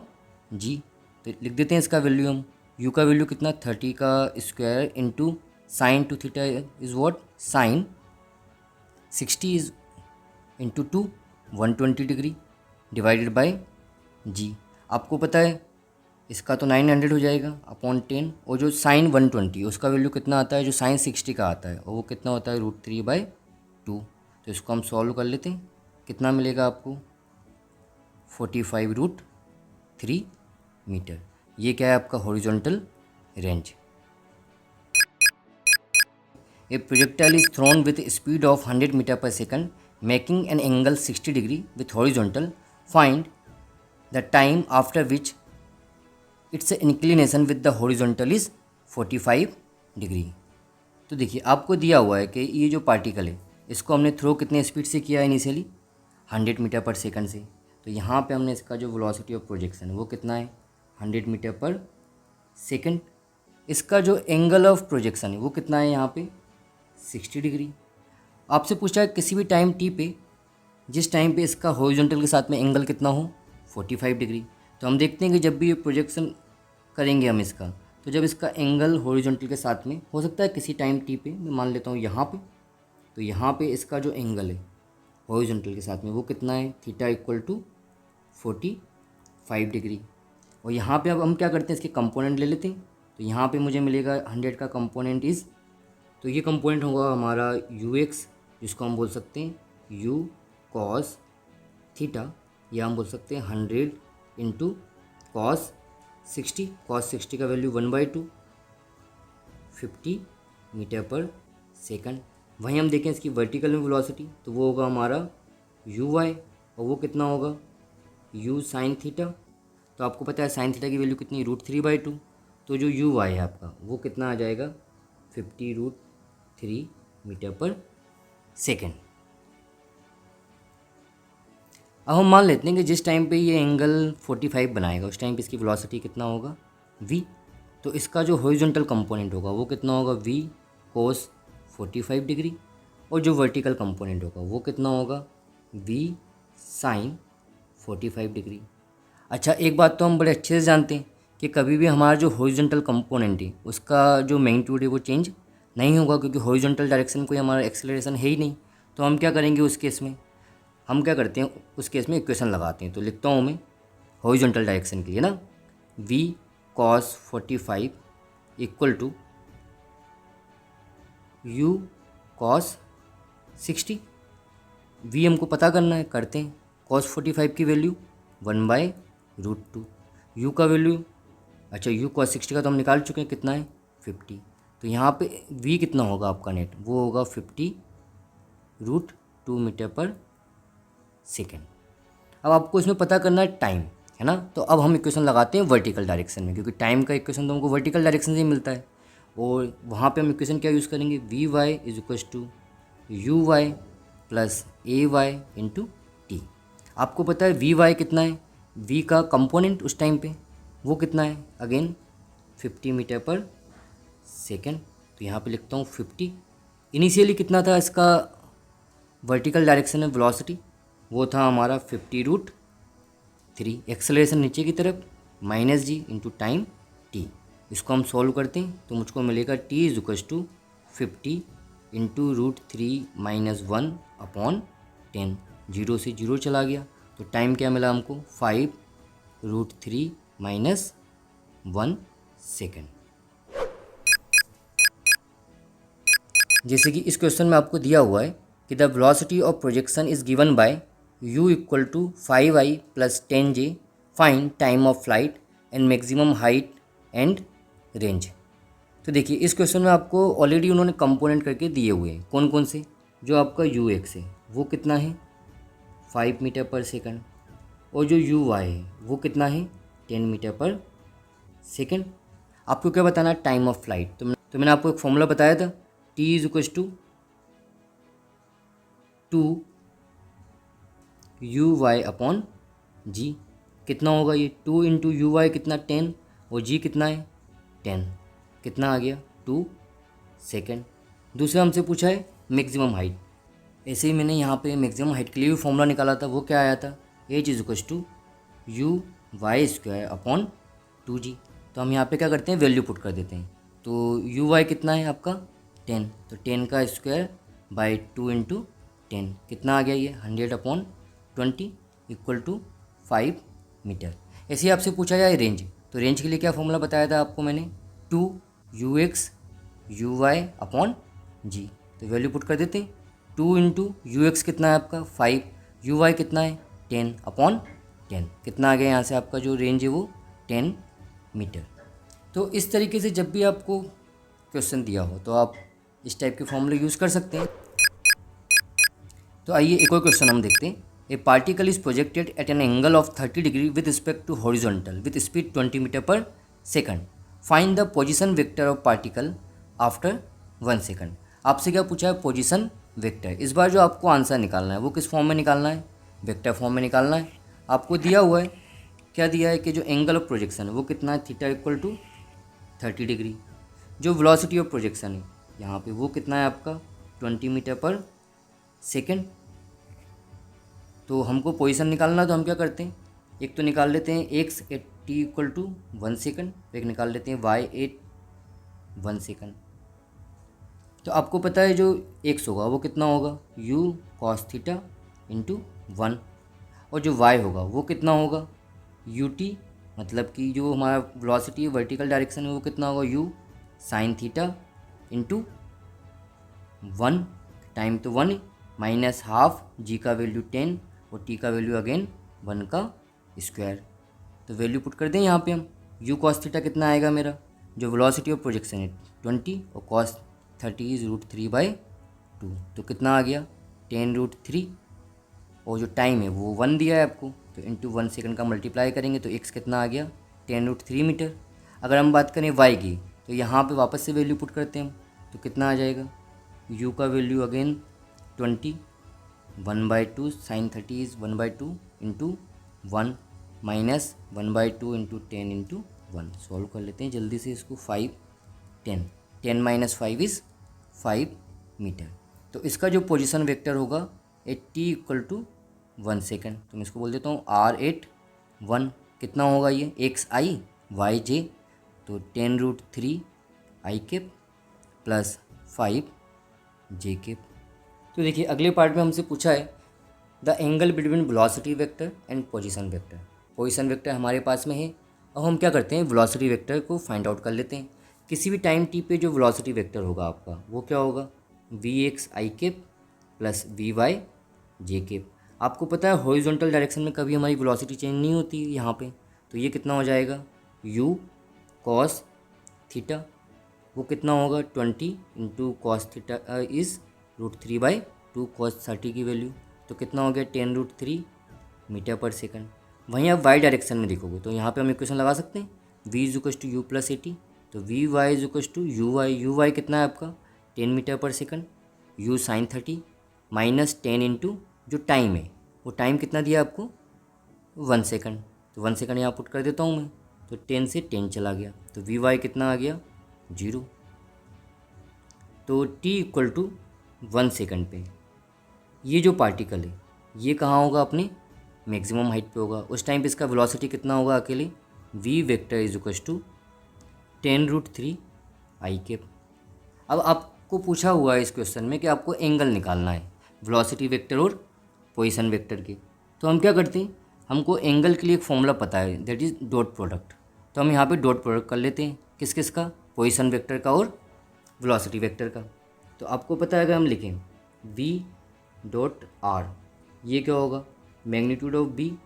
g. तो लिख देते हैं इसका वैल्यू हम, u का वैल्यू कितना 30 का square into sine 2 theta is what sine 60 is into 2 120 degree divided by g. आपको पता है इसका तो 900 हो जाएगा अपॉन 10, और जो साइन 120 उसका वैल्यू कितना आता है, जो साइन 60 का आता है और वो कितना होता है √3/2। तो इसको हम सॉल्व कर लेते हैं, कितना मिलेगा आपको 45√3 मीटर। ये क्या है आपका horizontal range. A projectile is thrown with speed of 100 metre पर second making an angle 60 degree with horizontal, find the time after which its inclination with the horizontal is 45 degree. तो देखिए आपको दिया हुआ है कि ये जो पार्टिकल है इसको हमने थ्रो कितने स्पीड से किया है, इनिशियली 100 मीटर पर सेकंड से। तो यहाँ पे हमने इसका जो वेलोसिटी ऑफ प्रोजेक्शन है वो कितना है 100 मीटर पर सेकंड। इसका जो एंगल ऑफ प्रोजेक्शन है वो कितना है यहाँ पे 60 डिग्री। आपसे पूछा है किसी भी टाइम टी पे, जिस टाइम पे इसका हॉरिजॉन्टल के साथ में एंगल कितना हो 45 डिग्री। तो हम देखते हैं कि जब भी ये प्रोजेक्शन करेंगे हम इसका, तो जब इसका एंगल हॉरिजॉन्टल के साथ में हो सकता है किसी टाइम टी पे, मैं मान लेता हूँ यहाँ पे, तो यहाँ पे इसका जो एंगल है हॉरिजॉन्टल के साथ में वो कितना है θ=45 डिग्री। और यहाँ पे अब हम क्या करते हैं इसके कंपोनेंट ले लेते हैं। तो यहाँ पे मुझे मिलेगा 100 का कंपोनेंट इज़, तो ये कंपोनेंट होगा हमारा ux, जिसको हम बोल सकते हैं u cos थीटा, या हम बोल सकते हैं 100 इंटू cos 60 का वैल्यू 1/2 50 मीटर पर सेकंड। वहीं हम देखें इसकी वर्टिकल में वेलोसिटी तो वो होगा हमारा uy, और वो कितना होगा u sin थीटा। तो आपको पता है साइन थीटा की वैल्यू कितनी √3/2, तो जो uy है आपका वो कितना आ जाएगा 50√3 मीटर पर सेकेंड। अब हम मान लेते हैं कि जिस टाइम पे ये एंगल 45 बनाएगा उस टाइम पे इसकी वेलोसिटी कितना होगा v। तो इसका जो हॉरिजॉन्टल कंपोनेंट होगा वो कितना होगा v cos 45 डिग्री, और जो वर्टिकल कंपोनेंट होगा वो कितना होगा v sin 45 डिग्री। अच्छा एक बात तो हम बड़े अच्छे से जानते हैं कि कभी भी हमारा जो हॉरिजॉन्टल कंपोनेंट है उसका जो मैग्नीट्यूड है वो चेंज नहीं होगा, क्योंकि हॉरिजॉन्टल डायरेक्शन कोई हमारा एक्सेलरेशन है ही नहीं। तो हम क्या करेंगे उस केस में, हम क्या करते हैं उस केस में इक्वेशन लगाते हैं। तो लिखता हूँ मैं हॉरिजॉन्टल डायरेक्शन के लिए ना, v cos 45 equal to u cos 60। v हमको पता करना है, करते हैं। cos 45 की वैल्यू 1/√2, u का वैल्यू, अच्छा u cos 60 का तो हम निकाल चुके हैं, कितना है 50। तो यहाँ पे v कितना होगा आपका नेट, वो होगा 50√2 मीटर पर सेकेंड। अब आपको इसमें पता करना है टाइम, है ना। तो अब हम इक्वेशन लगाते हैं वर्टिकल डायरेक्शन में, क्योंकि टाइम का इक्वेशन तो हमको वर्टिकल डायरेक्शन से ही मिलता है। और वहाँ पे हम इक्वेशन क्या यूज़ करेंगे, vy=uy plus ay into t. आपको पता है vy कितना है, v का कंपोनेंट उस टाइम पे वो कितना है, अगेन 50 मीटर पर सेकेंड। तो यहाँ पे लिखता हूँ 50। इनिशियली कितना था इसका वर्टिकल डायरेक्शन में वेलोसिटी, वो था हमारा 50√3। एक्सेलरेशन नीचे की तरफ -g इंटू टाइम t। इसको हम सॉल्व करते हैं तो मुझको मिलेगा t=50 इंटू √3 - 1 अपॉन 10। 0 से 0 चला गया, तो टाइम क्या मिला हमको 5√3 - 1 सेकेंड। जैसे कि इस क्वेश्चन में आपको दिया हुआ है कि the velocity of projection is given by u equal to 5i plus 10j, find time of flight and maximum height and range. तो देखिए इस क्वेश्चन में आपको ऑलरेडी उन्होंने कंपोनेंट करके दिए हुए हैं। कौन कौन से? जो आपका यू एक्स है वो कितना है 5 मीटर पर सेकंड, और जो यू वाई है वो कितना है 10 मीटर पर सेकंड। आपको क्या बताना है? Time of flight. तो मैंने आपको एक फॉर्मूला बताया था, T is equal to u y upon g. कितना होगा ये? 2 इंटू यू वाई कितना 10, और जी कितना है 10, कितना आ गया 2 सेकेंड। दूसरा हमसे पूछा है मैक्सिमम हाइट। ऐसे ही मैंने यहाँ पे मैक्सिमम हाइट के लिए भी फॉर्मूला निकाला था, वो क्या आया था? H is equal to u y square upon 2g। तो हम यहाँ पे क्या करते हैं? वैल्यू पुट कर देते हैं। तो यू वाई कितना है आपका 10, तो 10 का स्क्वायर बाई 2 इंटू 10 कितना आ गया ये 100 अपॉन 20 इक्वल टू 5 मीटर। ऐसे ही आपसे पूछा जाए रेंज, तो रेंज के लिए क्या फॉर्मूला बताया था आपको मैंने? 2 u x u y upon g. तो वैल्यू पुट कर देते हैं। 2 इंटू यू एक्स कितना है आपका 5, यू वाई कितना है 10 अपॉन 10, कितना आ गया यहाँ से आपका जो रेंज है वो 10 मीटर। तो इस तरीके से जब भी आपको क्वेश्चन दिया हो तो आप इस टाइप के फॉर्मूले यूज़ कर सकते हैं। तो आइए एक और क्वेश्चन हम देखते हैं। A particle is projected at an angle of 30 degree with respect to horizontal with speed 20 metre पर second. Find the position vector of particle after 1 second. आपसे क्या पूछा है? Position vector. इस बार जो आपको आंसर निकालना है वो किस फॉर्म में निकालना है? वेक्टर फॉर्म में निकालना है। आपको दिया हुआ है, क्या दिया है कि जो एंगल ऑफ प्रोजेक्शन है वो कितना है? Theta equal to 30 degree. जो वेलोसिटी ऑफ प्रोजेक्शन है यहाँ पे वो कितना है आपका 20 मीटर पर सेकेंड। तो हमको पोजीशन निकालना है, तो हम क्या करते हैं? एक तो निकाल लेते हैं x at t equal to 1 second, एक निकाल लेते हैं वाई एट 1 सेकेंड। तो आपको पता है जो एक्स होगा वो कितना होगा? यू कॉस थीटा इंटू 1, और जो वाई होगा वो कितना होगा? यू टी, मतलब कि जो हमारा वेलोसिटी वर्टिकल डायरेक्शन है वो कितना होगा? You sine theta into 1, time तो 1 माइनस हाफ, जी का वैल्यू 10 और टी का वैल्यू अगेन 1 का स्क्वायर। तो वैल्यू पुट कर दें यहाँ पे हम। यू कॉस थीटा कितना आएगा मेरा? जो वेलोसिटी ऑफ प्रोजेक्शन है 20 और कॉस 30 इज √3/2, तो कितना आ गया 10√3, और जो टाइम है वो 1 दिया है आपको, तो इंटू 1 सेकंड का मल्टीप्लाई करेंगे तो एक्स कितना आ गया 10√3 मीटर। अगर हम बात करें वाई की, तो यहाँ पे वापस से वैल्यू पुट करते हैं हम, तो कितना आ जाएगा? यू का value again 20, 1/2 sine 30 is 1/2 into 1 minus 1/2 into 10 into 1। Solve कर लेते हैं जल्दी से इसको। 5 10 माइनस 5 इज़ 5 मीटर। तो इसका जो पोजीशन वेक्टर होगा at t equal to 1 second, तो मैं इसको बोल देता हूँ R81। कितना होगा ये? एक्स आई वाई जे, तो 10√3 i cap plus 5 J cap. तो देखिए अगले पार्ट में हमसे पूछा है the angle between velocity vector and position vector. Position vector हमारे पास में है, अब हम क्या करते हैं? वेलोसिटी वेक्टर को फाइंड आउट कर लेते हैं। किसी भी टाइम टी पे जो वेलोसिटी वेक्टर होगा आपका वो क्या होगा? V x i cap plus v y j cap. आपको पता है हॉरिजॉन्टल डायरेक्शन में कभी हमारी वेलोसिटी चेंज नहीं होती यहाँ पे, तो ये कितना हो जाएगा? यू कॉस थीटा, वो कितना होगा 20 into cos theta is √3/2 cos 30 की वैल्यू, तो कितना हो गया 10√3 मीटर पर सेकंड। वहीं आप वाई डायरेक्शन में देखोगे तो यहाँ पे हम इक्वेशन लगा सकते हैं, v is equal to u plus 80, तो v y is equal to u y कितना है आपका 10 मीटर पर second, u sine 30 minus 10 into जो टाइम है वो टाइम कितना दिया आपको 1 सेकंड, तो 1 सेकंड यहाँ पुट कर देता हूँ मैं, तो 10 से 10 चला गया, तो वी वाई कितना आ गया 0। तो t इक्वल टू 1 सेकंड पे ये जो पार्टिकल है ये कहाँ होगा? अपने मैक्सिमम हाइट पे होगा। उस टाइम पे इसका वेलोसिटी कितना होगा अकेले? v vector is equal to 10√3 i cap. अब आपको पूछा हुआ है इस क्वेश्चन में कि आपको एंगल निकालना है वेलोसिटी वेक्टर और पोजीशन वेक्टर के, तो हम क्या करते हैं? हमको एंगल के लिए एक फॉर्मूला पता है, दैट इज़ डॉट प्रोडक्ट। तो हम यहाँ पे डॉट प्रोडक्ट कर लेते हैं, किस किस का? पोजीशन वेक्टर का और वेलोसिटी वेक्टर का। तो आपको पता है अगर हम लिखें v डॉट r, ये क्या होगा? Magnitude of b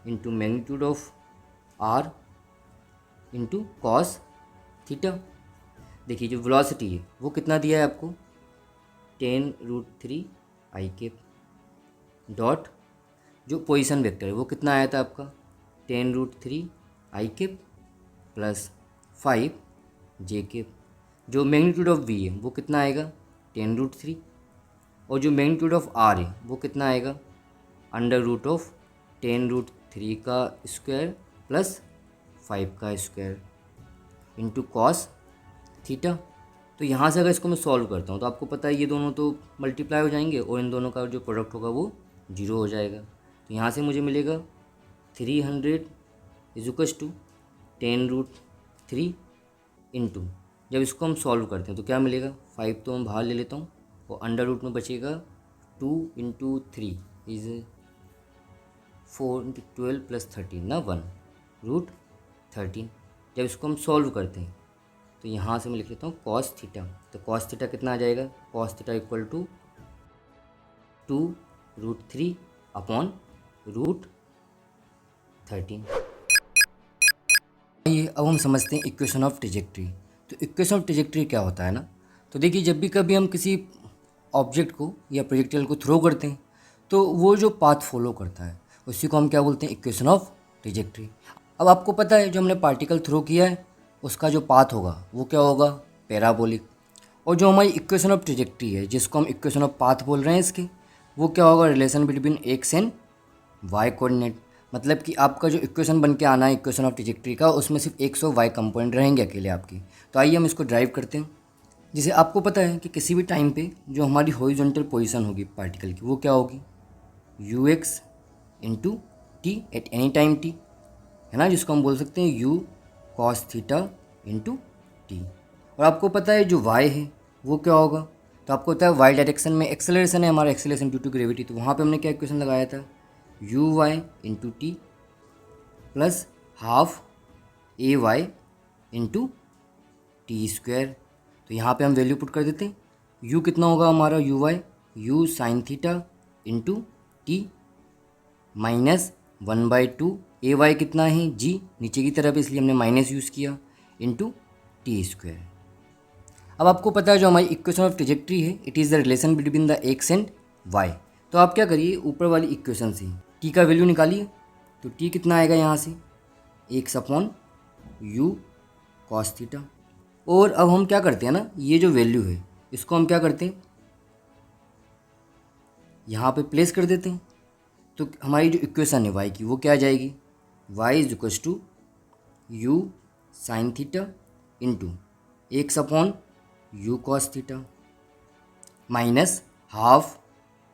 into magnitude of r into cos theta. देखिए जो वेलोसिटी है वो कितना दिया है आपको, 10√3 आई केप डॉट जो पोजीशन वेक्टर है वो कितना आया था आपका 10√3 i cap plus 5 J cap. जो मैग्नीट्यूड ऑफ वी है वो कितना आएगा 10√3 और जो मैग्नीट्यूड ऑफ आर है वो कितना आएगा √10√3 का स्क्वायर प्लस 5 का स्क्वायर इंटू कॉस थीटा। तो यहाँ से अगर इसको मैं सॉल्व करता हूँ तो आपको पता है ये दोनों तो मल्टीप्लाई हो जाएंगे और इन दोनों का जो प्रोडक्ट होगा वो 0 हो जाएगा। तो यहाँ से मुझे मिलेगा 300 इज़ टू 10√3 इंटू, जब इसको हम सॉल्व करते हैं तो क्या मिलेगा 5 तो मैं बाहर ले लेता हूँ और अंडर रूट में बचेगा 2 इंटू 3 इज़ 4 इंटू 12 प्लस 13 ना 1√13। जब इसको हम सॉल्व करते हैं तो यहाँ से मैं लिख लेता हूँ कॉस थीटा। तो कॉस थीटा कितना आ जाएगा, cos theta equal to 2√3 upon √13। ये अब हम समझते हैं इक्वेशन ऑफ ट्रेजेक्ट्री। तो इक्वेशन ऑफ ट्रेजेक्ट्री क्या होता है ना, तो देखिए जब भी कभी हम किसी ऑब्जेक्ट को या प्रोजेक्टाइल को थ्रो करते हैं तो वो जो पाथ फॉलो करता है उसी को हम क्या बोलते हैं, इक्वेशन ऑफ ट्रेजेक्ट्री। अब आपको पता है जो हमने पार्टिकल थ्रो किया है उसका जो पाथ होगा वो क्या होगा, पैराबोलिक। और जो हमारी इक्वेशन ऑफ ट्रेजेक्ट्री है जिसको हम इक्वेशन ऑफ पाथ बोल रहे हैं इसके, वो क्या होगा, relation between x and y coordinate. मतलब कि आपका जो इक्वेशन बन के आना है इक्वेशन ऑफ ट्रेजेक्ट्री का, उसमें सिर्फ एक्स और वाई कंपोनेंट रहेंगे अकेले आपकी। तो आइए हम इसको ड्राइव करते हैं। जैसे आपको पता है कि किसी भी टाइम पे जो हमारी हॉरिजॉन्टल पोजीशन होगी पार्टिकल की वो क्या होगी, you x into T eight any time T, है ना, जिसको हम बोल सकते हैं you cos theta into T. और आपको पता है जो वाई है वो क्या होगा, तो आपको पता है वाई डायरेक्शन में एक्सेलरेशन है हमारा, एक्सेलरेशन ड्यू टू ग्रेविटी। तो वहाँ पे हमने क्या इक्वेशन लगाया था, u y into t plus half a y into t square. तो यहाँ पे हम वैल्यू पुट कर देते हैं, u कितना होगा हमारा u y, u sine theta into t minus 1/2 a y कितना है g नीचे की तरफ इसलिए हमने माइनस यूज़ किया इंटू टी स्क्वायर। अब आपको पता है जो हमारी इक्वेशन ऑफ ट्रेजेक्ट्री है it is the relation between the x and y. तो आप क्या करिए ऊपर वाली इक्वेशन से t का वैल्यू निकालिए। तो t कितना आएगा यहाँ से x upon u cos theta. और अब हम क्या करते हैं ना, ये जो वैल्यू है इसको हम क्या करते हैं यहाँ पे प्लेस कर देते हैं। तो हमारी जो इक्वेशन है y की वो क्या आ जाएगी, y is equal to u sine theta into x upon u cos theta minus half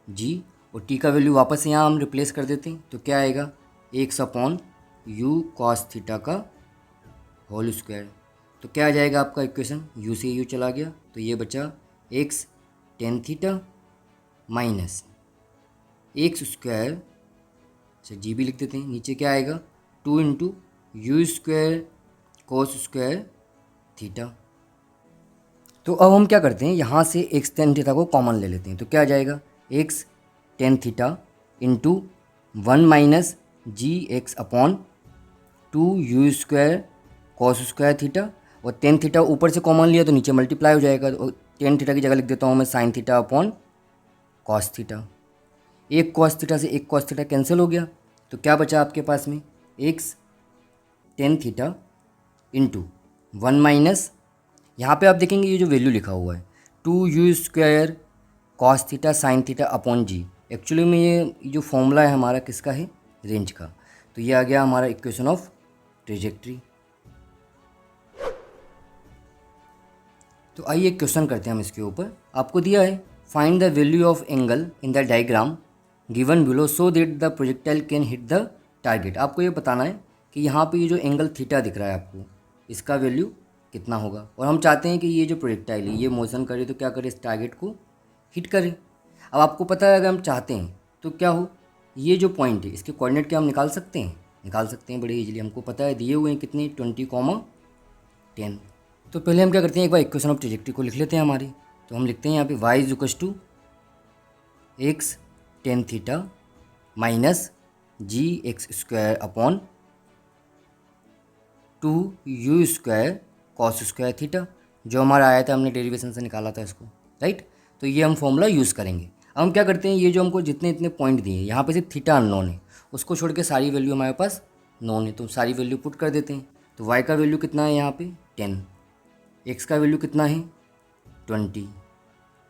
g, और t का वैल्यू वापस यहाँ हम रिप्लेस कर देते हैं। तो क्या आएगा x upon u cos theta का होल स्क्वायर। तो क्या आ जाएगा आपका इक्वेशन, u से u चला गया तो ये बचा x tan theta minus x square, अच्छा जी भी लिख देते हैं, नीचे क्या आएगा 2 into u square cos square theta. तो अब हम क्या करते हैं यहाँ से एक्स टेन थीटा को कॉमन ले लेते हैं। तो क्या आ जाएगा x tan theta into 1 minus g x upon 2 u square cos square theta, और टेन थीटा ऊपर से कॉमन लिया तो नीचे मल्टीप्लाई हो जाएगा। तो टेन थीटा की जगह लिख देता हूँ मैं sign theta upon cos theta. एक कॉस थीटा से एक कॉस थीटा कैंसिल हो गया तो क्या बचा आपके पास में x tan theta into 1 minus, यहाँ पे आप देखेंगे ये जो वैल्यू लिखा हुआ है 2 u square cos theta sine theta upon g, actually में ये जो फॉर्मूला है हमारा किसका है, रेंज का। तो ये आ गया हमारा इक्वेशन ऑफ ट्रेजेक्ट्री। तो आइए क्वेश्चन करते हैं हम इसके ऊपर। आपको दिया है find the value of angle in the diagram given below so that the projectile can hit the target. आपको ये बताना है कि यहाँ पे ये जो एंगल थीटा दिख रहा है आपको इसका वैल्यू कितना होगा, और हम चाहते हैं कि ये जो प्रोजेक्टाइल है ये मोशन करे तो क्या करे, इस टारगेट को हिट करे। अब आपको पता है अगर हम चाहते हैं तो क्या हो, ये जो पॉइंट है इसके कोऑर्डिनेट क्या हम निकाल सकते हैं बड़े इजीली। हमको पता है दिए हुए हैं कितने 20, 10। तो पहले हम क्या करते हैं एक बार इक्वेशन ऑफ ट्रेजेक्ट्री को लिख लेते हैं हमारी। तो हम लिखते हैं यहाँ पे y is equal to x tan theta minus g x square upon 2u² cos square theta, जो हमारा आया था, हमने डेरिवेशन से निकाला था इसको, राइट। तो ये हम फॉर्मूला यूज़ करेंगे। अब हम क्या करते हैं, ये जो हमको जितने इतने पॉइंट दिए यहाँ पे सिर्फ थीटा अननोन है, उसको छोड़ के सारी वैल्यू हमारे पास नोन है, तो सारी वैल्यू पुट कर देते हैं। तो y का वैल्यू कितना है यहाँ पे 10, x का वैल्यू कितना है 20,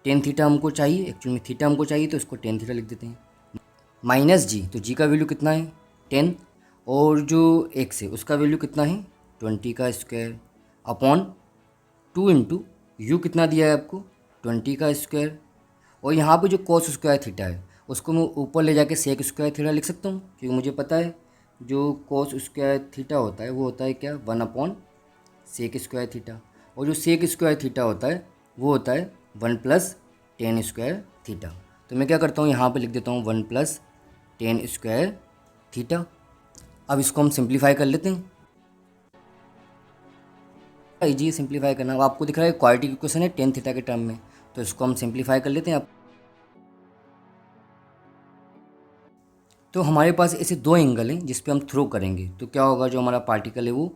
टेन थीटा हमको चाहिए, एक्चुअली में थीटा हमको चाहिए तो इसको टेन थीटा लिख देते हैं, माइनस जी, तो जी का वैल्यू कितना है 10, और जो x है उसका वैल्यू कितना है 20 का स्क्वायर अपॉन 2 इंटू यू कितना दिया है आपको 20 का स्क्वायर, और यहाँ पे जो कोस स्क्वायर थीटा है उसको मैं ऊपर ले जाके सेक स्क्वायर थीटा लिख सकता हूँ, क्योंकि मुझे पता है जो कोस स्क्वायर थीटा होता है वो होता है क्या 1 अपॉन सेक स्क्वायर थीटा, और जो सेक स्क्वायर थीटा होता है वो होता है 1 प्लस टेन स्क्वायर थीटा। तो मैं क्या करता हूँ यहाँ पे लिख देता हूँ 1 प्लस टेन स्क्वायर थीटा। अब इसको हम सिंप्लीफाई कर लेते हैं, इजी सिंप्लीफाई करना। अब आपको दिख रहा है क्वाड्रेटिक इक्वेशन है टेन थीटा के टर्म में, तो इसको हम सिंप्लीफाई कर लेते हैं। अब तो हमारे पास ऐसे दो एंगल हैं जिस पे हम थ्रो करेंगे, तो क्या होगा, जो हमारा पार्टिकल है वो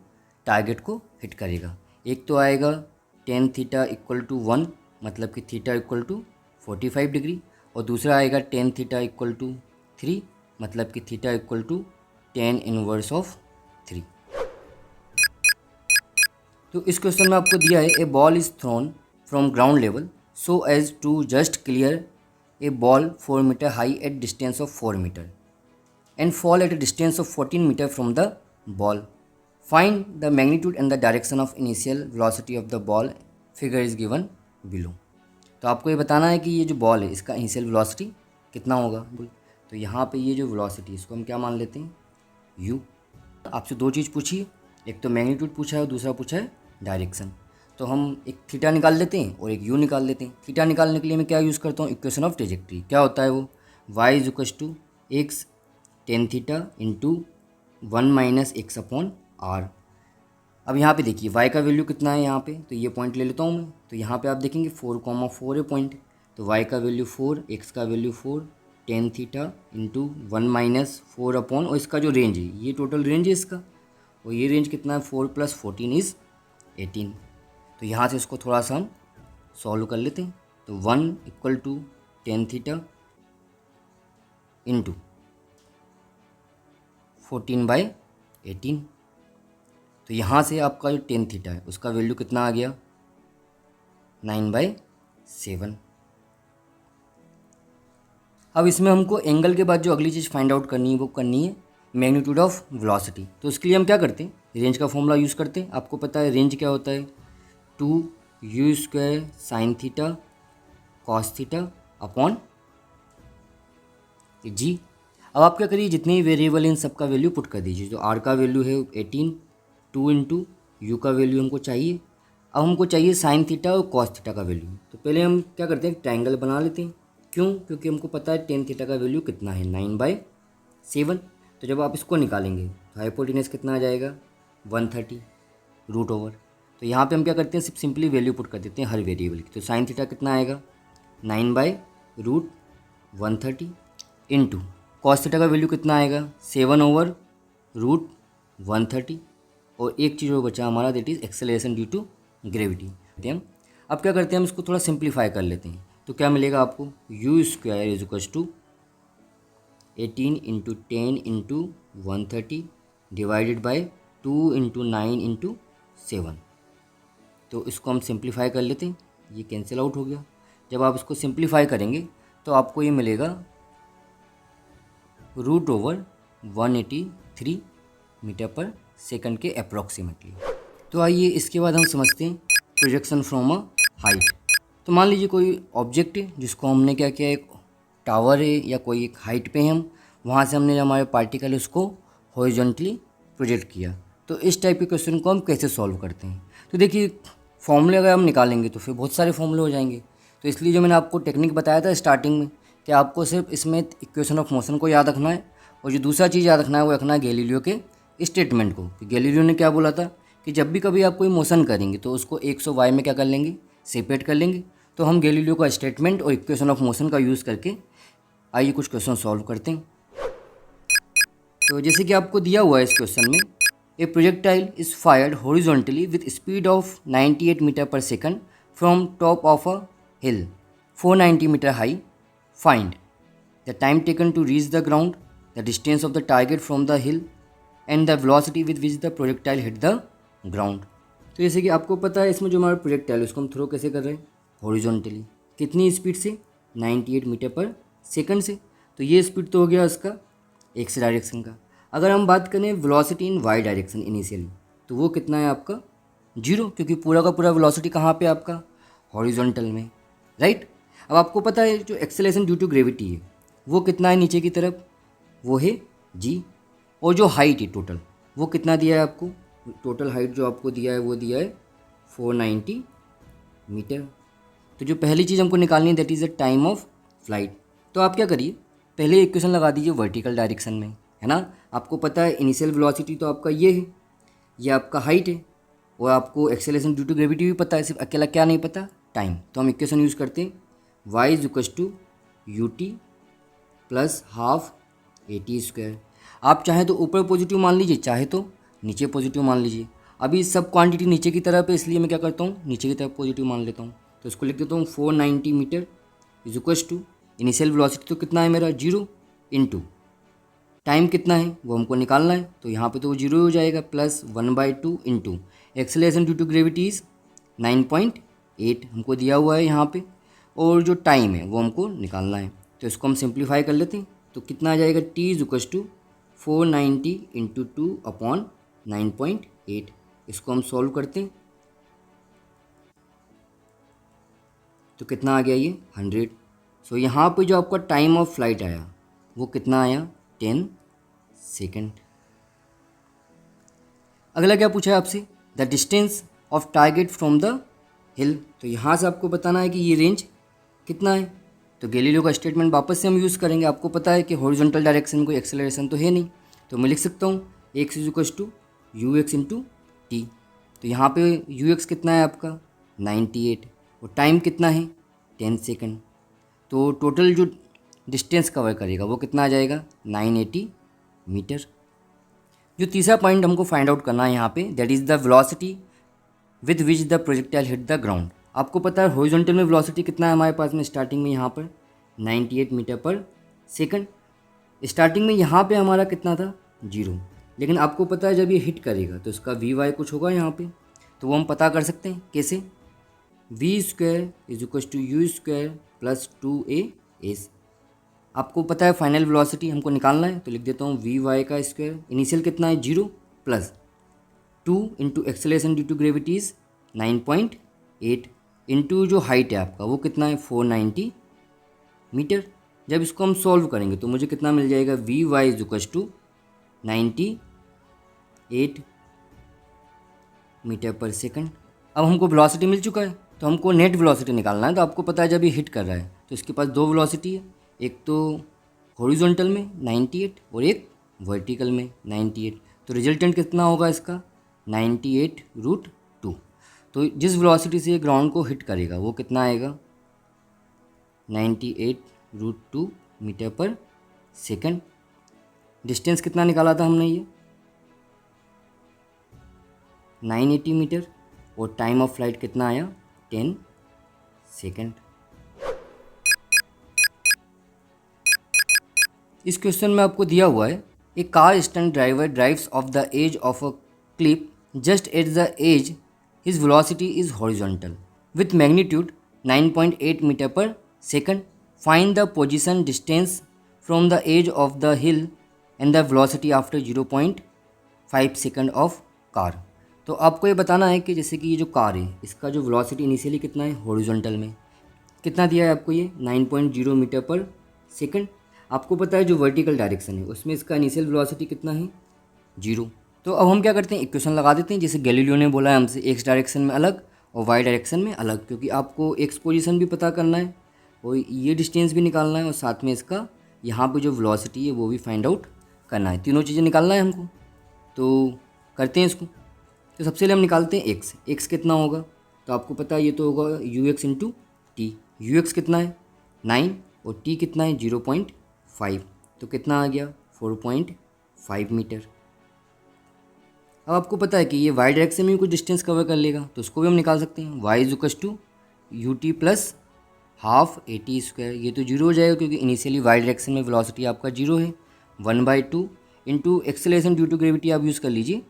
टारगेट को हिट करेगा। एक तो आएगा टेन थीटा इक्वल टू 1, मतलब कि थीटा इक्वल टू 45 डिग्री, और दूसरा आएगा टेन थीटा इक्वल टू 3, मतलब कि theta equal to tan inverse of 3। तो इस क्वेश्चन में आपको दिया है a ball is thrown from ground level so as to just clear a ball 4 meter high at distance of 4 meter and fall at a distance of 14 meter from the ball. Find the magnitude and the direction of initial velocity of the ball. Figure is given below. तो आपको ये बताना है कि ये जो ball है इसका इनिशियल वेलोसिटी कितना होगा। तो यहाँ पे ये जो वेलोसिटी इसको हम क्या मान लेते हैं u। आपसे दो चीज़ पूछी है, एक तो मैग्नीट्यूड पूछा है और दूसरा पूछा है डायरेक्शन। तो हम एक थीटा निकाल लेते हैं और एक u निकाल लेते हैं। थीटा निकालने के लिए मैं क्या यूज़ करता हूँ, इक्वेशन ऑफ ट्रेजेक्ट्री। क्या होता है वो, y is equal to x tan theta into 1 minus x upon r. अब यहाँ पे देखिए y का वैल्यू कितना है यहाँ पे, तो ये पॉइंट ले लेता हूँ मैं। तो यहाँ पे आप देखेंगे 4,4 है पॉइंट, तो y का वैल्यू 4, x का value 4, ten theta into 1 minus 4 upon, और इसका जो रेंज है ये टोटल रेंज है इसका, और ये रेंज कितना है 4 प्लस 14 इज़ 18। तो यहाँ से इसको थोड़ा सा हम सॉल्व कर लेते हैं। तो 1 equal to tan theta into 14/18। तो यहाँ से आपका जो टेन थीटा है उसका वैल्यू कितना आ गया 9/7। अब इसमें हमको एंगल के बाद जो अगली चीज़ फाइंड आउट करनी है वो करनी है मैग्नीट्यूड ऑफ वेलोसिटी। तो उसके लिए हम क्या करते हैं, रेंज का फॉर्मूला यूज़ करते हैं। आपको पता है रेंज क्या होता है, 2u² sine theta cos theta upon g. अब आप क्या करिए, जितने भी वेरिएबल इन सब का वैल्यू पुट कर दीजिए। जो आर का वैल्यू है 18, 2 इंटू यू का वैल्यू हमको चाहिए। अब हमको चाहिए साइन थीटा और कॉस थीटा का वैल्यू। तो पहले हम क्या करते हैं, ट्रायंगल बना लेते हैं। क्यों, क्योंकि हमको पता है टेन थीटा का वैल्यू कितना है 9/7। तो जब आप इसको निकालेंगे तो हाइपोटेनस कितना आ जाएगा 130 रूट ओवर। तो यहाँ पे हम क्या करते हैं, सिर्फ सिंपली वैल्यू पुट कर देते हैं हर वेरिएबल की। तो साइन थीटा कितना आएगा 9/√130 इंटू कॉस थीटा का वैल्यू कितना आएगा 7/√130, और एक चीज़ और बचा हमारा, that is acceleration due to gravity. हम अब क्या करते हैं, हम इसको थोड़ा सिंप्लीफाई कर लेते हैं। तो क्या मिलेगा आपको, u² is equal to 18 into 10 into 130 divided by 2 into 9 into 7। तो इसको हम सिंप्लीफाई कर लेते हैं, ये कैंसिल आउट हो गया। जब आप इसको सिंप्लीफाई करेंगे तो आपको ये मिलेगा √183 मीटर पर सेकंड के अप्रॉक्सीमेटली। तो आइए इसके बाद हम समझते हैं प्रोजेक्शन फ्रॉम अ हाइट। तो मान लीजिए कोई ऑब्जेक्ट है जिसको हमने क्या किया, एक टावर है या कोई एक हाइट पे है, हम वहाँ से हमने हमारे पार्टिकल उसको हॉरिजॉन्टली प्रोजेक्ट किया। तो इस टाइप के क्वेश्चन को हम कैसे सॉल्व करते हैं, तो देखिए फॉर्मूले अगर हम निकालेंगे तो फिर बहुत सारे फॉर्मूले हो जाएंगे। तो इसलिए जो मैंने आपको टेक्निक बताया था स्टार्टिंग में कि आपको सिर्फ इसमें इक्वेशन ऑफ मोशन को याद रखना है, और जो दूसरा चीज़ याद रखना है वो रखना है गैलीलियो के स्टेटमेंट को। कि गैलीलियो ने क्या बोला था कि जब भी कभी आप कोई मोशन करेंगे तो उसको एक्स और वाई में क्या कर लेंगे, सेपरेट कर लेंगे। तो हम गैलीलियो का स्टेटमेंट और इक्वेशन ऑफ मोशन का यूज़ करके आइए कुछ क्वेश्चन सॉल्व करते हैं। तो जैसे कि आपको दिया हुआ है इस क्वेश्चन में, a projectile is fired horizontally with speed of 98 metre पर second from top of a hill 490 meter high. Find the time taken to reach the ground, the distance of the target from the hill and the velocity with which the projectile hit the ground. तो जैसे कि आपको पता है इसमें जो हमारा projectile है उसको हम थ्रो कैसे कर रहे हैं, हॉरिजॉन्टली. कितनी स्पीड से, 98 मीटर पर सेकंड से. तो ये स्पीड तो हो गया उसका एक्स डायरेक्शन का. अगर हम बात करें velocity in y direction initially, तो वो कितना है आपका 0, क्योंकि पूरा का पूरा वेलोसिटी कहाँ पे आपका, हॉरिजॉन्टल में, राइट. अब आपको पता है जो एक्सेलरेशन ड्यू टू ग्रेविटी है वो कितना है नीचे की तरफ, वो है जी. और जो हाइट है टोटल वो कितना दिया है आपको, टोटल हाइट जो आपको दिया है वो दिया है 490 मीटर. तो जो पहली चीज़ हमको निकालनी है that is the time of flight. तो आप क्या करिए, पहले इक्वेशन लगा दीजिए वर्टिकल डायरेक्शन में, है ना. आपको पता है इनिशियल वेलोसिटी तो आपका ये है, ये आपका हाइट है, और आपको एक्सेलरेशन ड्यू टू ग्रेविटी भी पता है, सिर्फ अकेला क्या नहीं पता, टाइम. तो हम इक्वेशन यूज़ करते हैं y is equal to u t plus half a t square. आप चाहे तो ऊपर पॉजिटिव मान लीजिए, चाहे तो नीचे पॉजिटिव मान लीजिए. अभी सब क्वांटिटी नीचे की तरफ है इसलिए मैं क्या करता हूँ, नीचे की तरफ पॉजिटिव मान लेता हूँ. तो इसको लिख देता हूँ 490 metre is equal to initial velocity तो कितना है मेरा 0 इंटू टाइम कितना है वो हमको निकालना है. तो यहाँ पे तो वो 0 हो जाएगा, plus 1/2 into acceleration due to gravity is 9.8 हमको दिया हुआ है यहाँ पे, और जो टाइम है वो हमको निकालना है. तो इसको हम सिंप्लीफाई कर लेते हैं. तो कितना आ जाएगा, t is equal to 490 into 2/9.8. इसको हम सॉल्व करते हैं तो कितना आ गया ये 100. सो यहाँ पे जो आपका टाइम ऑफ फ्लाइट आया वो कितना आया 10 सेकेंड. अगला क्या पूछा है आपसे, the distance of target from the हिल. तो यहाँ से आपको बताना है कि ये रेंज कितना है. तो गैलीलियो का स्टेटमेंट वापस से हम यूज़ करेंगे. आपको पता है कि हॉरिजॉन्टल डायरेक्शन कोई एक्सेलरेशन तो है नहीं, तो मैं लिख सकता हूँ x is equal to u x into t. तो यहाँ पे यू एक्स कितना है आपका 98 और टाइम कितना है 10 सेकेंड. तो टोटल जो डिस्टेंस कवर करेगा वो कितना आ जाएगा 980 मीटर. जो तीसरा पॉइंट हमको फाइंड आउट करना है यहाँ पे, that is the velocity with which the projectile hit the ground. आपको पता है हॉरिजॉन्टल में वेलोसिटी कितना है हमारे पास में, स्टार्टिंग में यहाँ पर 98 मीटर पर सेकंड. स्टार्टिंग में यहाँ पे हमारा कितना था 0, लेकिन आपको पता है जब ये हिट करेगा तो इसका वी वाई कुछ होगा यहाँ पे. तो वो हम पता कर सकते हैं कैसे, v square is equal to u square plus 2a. आपको पता है फाइनल वेलोसिटी हमको निकालना है, तो लिख देता हूँ वी वाई का स्क्वायर. इनिशियल कितना है 0 plus 2 into acceleration due to gravity is 9.8 into जो हाइट है आपका वो कितना है 490 मीटर. जब इसको हम सॉल्व करेंगे तो मुझे कितना मिल जाएगा, v y is equal to 98 metre पर सेकंड. अब हमको वेलोसिटी मिल चुका है तो हमको नेट वेलोसिटी निकालना है. तो आपको पता है जब ये हिट कर रहा है तो इसके पास दो वेलोसिटी है, एक तो हॉरिजॉन्टल में 98 और एक वर्टिकल में 98. तो रिजल्टेंट कितना होगा इसका 98√2. तो जिस वेलोसिटी से ये ग्राउंड को हिट करेगा वो कितना आएगा 98√2 मीटर पर सेकंड. डिस्टेंस कितना निकाला था हमने ये 980 मीटर, और टाइम ऑफ फ्लाइट कितना आया 10 सेकंड. इस क्वेश्चन में आपको दिया हुआ है, a car stunt driver drives off the edge of a clip just at the edge his velocity is horizontal with magnitude 9.8 meter पर second. Find the position distance from the edge of the hill and the velocity after 0.5 second of car. तो आपको ये बताना है कि जैसे कि ये जो कार है इसका जो वेलोसिटी इनिशियली कितना है हॉरिजॉन्टल में कितना दिया है आपको, ये 9.0 मीटर पर सेकंड. आपको पता है जो वर्टिकल डायरेक्शन है उसमें इसका इनिशियल वेलोसिटी कितना है 0. तो अब हम क्या करते हैं, इक्वेशन लगा देते हैं. जैसे गैलीलियो ने बोला है हमसे एक्स डायरेक्शन में अलग और वाई डायरेक्शन में अलग, क्योंकि आपको एक्स पोजीशन भी पता करना है और ये डिस्टेंस भी निकालना है और साथ में इसका यहाँ पे जो वेलोसिटी है वो भी फाइंड आउट करना है. तीनों चीज़ें निकालना है हमको. तो करते हैं इसको. तो सबसे पहले हम निकालते हैं एक्स. एक्स कितना होगा, तो आपको पता है ये तो होगा you x into T. You x कितना है 9 और टी कितना है 0.5. तो कितना आ गया 5 मीटर। अब आपको पता है कि ये वाई डायरेक्शन में भी कुछ डिस्टेंस कवर कर लेगा, तो उसको भी हम निकाल सकते हैं। Y is equals to u t plus half a t square. ये तो जीरो हो जाएगा क्योंकि इनिशियली वाई डायरेक्शन में वेलोसिटी आपका जीरो है। 1/2 into acceleration due to gravity आप यूज़ कर लीजिए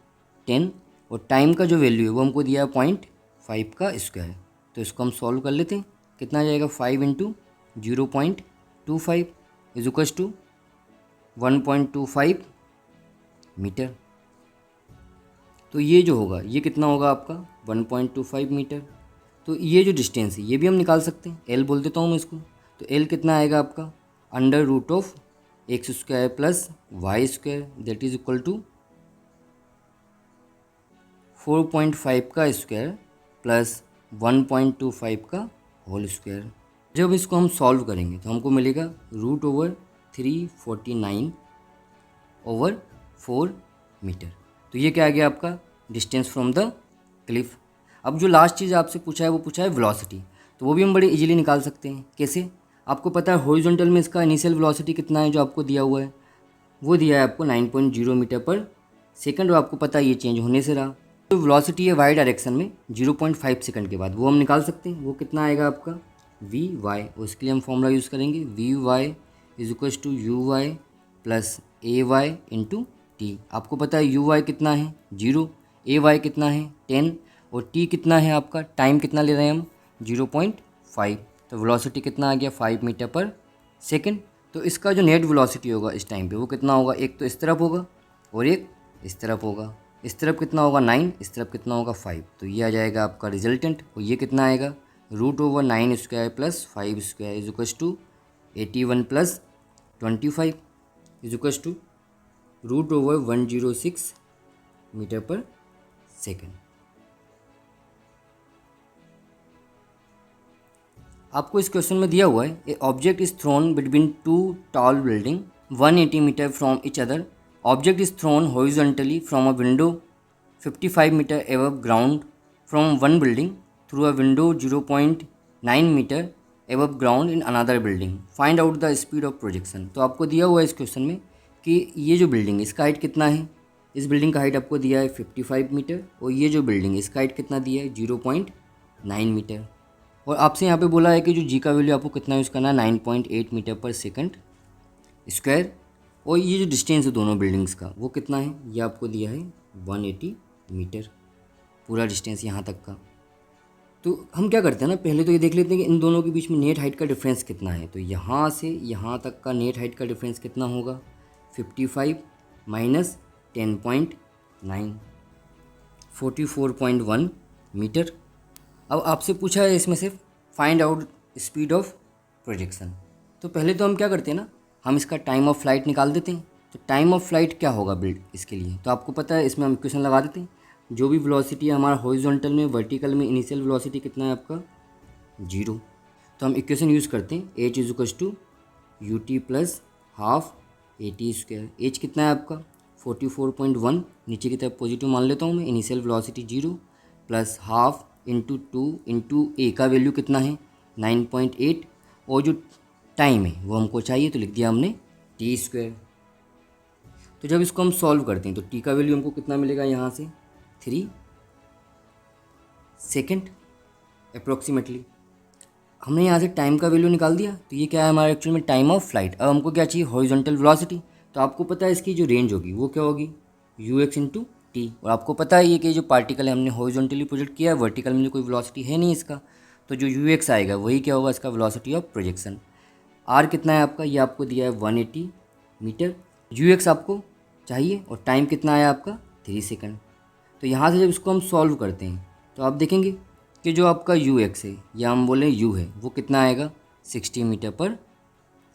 10, और टाइम का जो वैल्यू है वो हमको दिया है 0.5 का स्क्वायर। तो इसको हम सॉल्व कर लेते हैं। कितना आ जाएगा 5 into 0.25 is equals to 1.25 metre. तो ये जो होगा ये कितना होगा आपका 1.25 मीटर। तो ये जो डिस्टेंस है ये भी हम निकाल सकते हैं, एल बोल देता हूँ मैं इसको। तो एल कितना आएगा आपका under root of x square plus y square that is equal to 4.5 का स्क्वायर प्लस 1.25 का होल स्क्वायर। जब इसको हम सॉल्व करेंगे तो हमको मिलेगा √349/4 मीटर। तो ये क्या आ गया आपका डिस्टेंस फ्रॉम द क्लिफ। अब जो लास्ट चीज़ आपसे पूछा है वो पूछा है वेलोसिटी, तो वो भी हम बड़े इजीली निकाल सकते हैं। कैसे? आपको पता है हॉरिजॉन्टल में इसका इनिशियल वेलोसिटी कितना है जो आपको दिया हुआ है, वो दिया है आपको 9.0 मीटर पर सेकंड, और आपको पता है ये चेंज होने से रहा। तो वेलोसिटी है वाई डायरेक्शन में 0.5 सेकंड के बाद, वो हम निकाल सकते हैं। वो कितना आएगा आपका वी वाई, उसके लिए हम फॉर्मूला यूज़ करेंगे v y is equals to u y plus a y into t. आपको पता है यू वाई कितना है 0, ए वाई कितना है 10, और टी कितना है आपका टाइम कितना ले रहे हैं हम 0.5। तो वेलोसिटी कितना आ गया 5 मीटर पर सेकंड। तो इसका जो नेट वेलोसिटी होगा इस टाइम पे वो कितना होगा, एक तो इस तरफ होगा और एक इस तरफ होगा। इस तरफ कितना होगा 9, इस तरफ कितना होगा 5। तो ये आ जाएगा आपका रिजल्टेंट, और ये कितना आएगा √9 square plus 5 square is equals to 81 plus 25 is equals to √106 metre per second. आपको इस क्वेश्चन में दिया हुआ है a object is thrown between two tall building 180 metre from each other. Object is thrown horizontally from a window 55 metre above ground from one building through a window 0.9 metre above ground in another building. Find out the speed of projection. तो आपको दिया हुआ है इस question में कि ये जो बिल्डिंग है इसका हाइट कितना है, इस बिल्डिंग का हाइट आपको दिया है 55 मीटर, और ये जो बिल्डिंग है इसका हाइट कितना दिया है 0.9 मीटर। और आपसे यहाँ पे बोला है कि जो जी का वैल्यू आपको कितना यूज़ करना है 9.8 मीटर पर सेकंड स्क्वायर, और ये जो डिस्टेंस है दोनों बिल्डिंग्स का वो कितना है, ये आपको दिया है 180 मीटर पूरा डिस्टेंस यहाँ तक का। तो हम क्या करते हैं ना, पहले तो ये देख लेते हैं कि इन दोनों के बीच में नेट हाइट का डिफरेंस कितना है। तो यहाँ से यहाँ तक का नेट हाइट का डिफरेंस कितना होगा 55 माइनस 10.9 44.1 मीटर। अब आपसे पूछा है इसमें से find out speed of projection. तो पहले तो हम क्या करते हैं ना, हम इसका टाइम ऑफ फ्लाइट निकाल देते हैं। तो टाइम ऑफ फ्लाइट क्या होगा बिल्ड इसके लिए, तो आपको पता है इसमें हम इक्वेशन लगा देते हैं। जो भी वेलोसिटी है हमारा हॉरिजॉन्टल में, वर्टिकल में इनिशियल वेलोसिटी कितना है आपका 0। तो हम इक्वेशन यूज़ करते हैं h is equals to u t plus half a t square. H कितना है आपका 44.1, नीचे की तरफ पॉजिटिव मान लेता हूँ मैं, initial velocity 0 plus half into 2 into a का वैल्यू कितना है 9.8, और जो टाइम है वो हमको चाहिए तो लिख दिया हमने टी स्क्वायर। तो जब इसको हम सॉल्व करते हैं तो टी का वैल्यू हमको कितना मिलेगा यहाँ से 3 सेकेंड अप्रोक्सीमेटली। हमने यहाँ से टाइम का वैल्यू निकाल दिया, तो ये क्या है हमारा एक्चुअल में टाइम ऑफ फ्लाइट। अब हमको क्या चाहिए हॉरिजॉन्टल वेलोसिटी। तो आपको पता है इसकी जो रेंज होगी वो क्या होगी यू एक्स इंटू टी, और आपको पता है ये कि जो पार्टिकल है हमने हॉरिजॉन्टली प्रोजेक्ट किया है, वर्टिकल में कोई वेलोसिटी है नहीं इसका, तो जो यू एक्स आएगा वही क्या होगा इसका वेलोसिटी ऑफ प्रोजेक्शन। आर कितना है आपका, ये आपको दिया है 180 मीटर। यू एक्स आपको चाहिए और टाइम कितना आया आपका 3 सेकंड। तो यहाँ से जब इसको हम सॉल्व करते हैं तो आप देखेंगे कि जो आपका यू एक्स है या हम बोलें यू है वो कितना आएगा 60 मीटर पर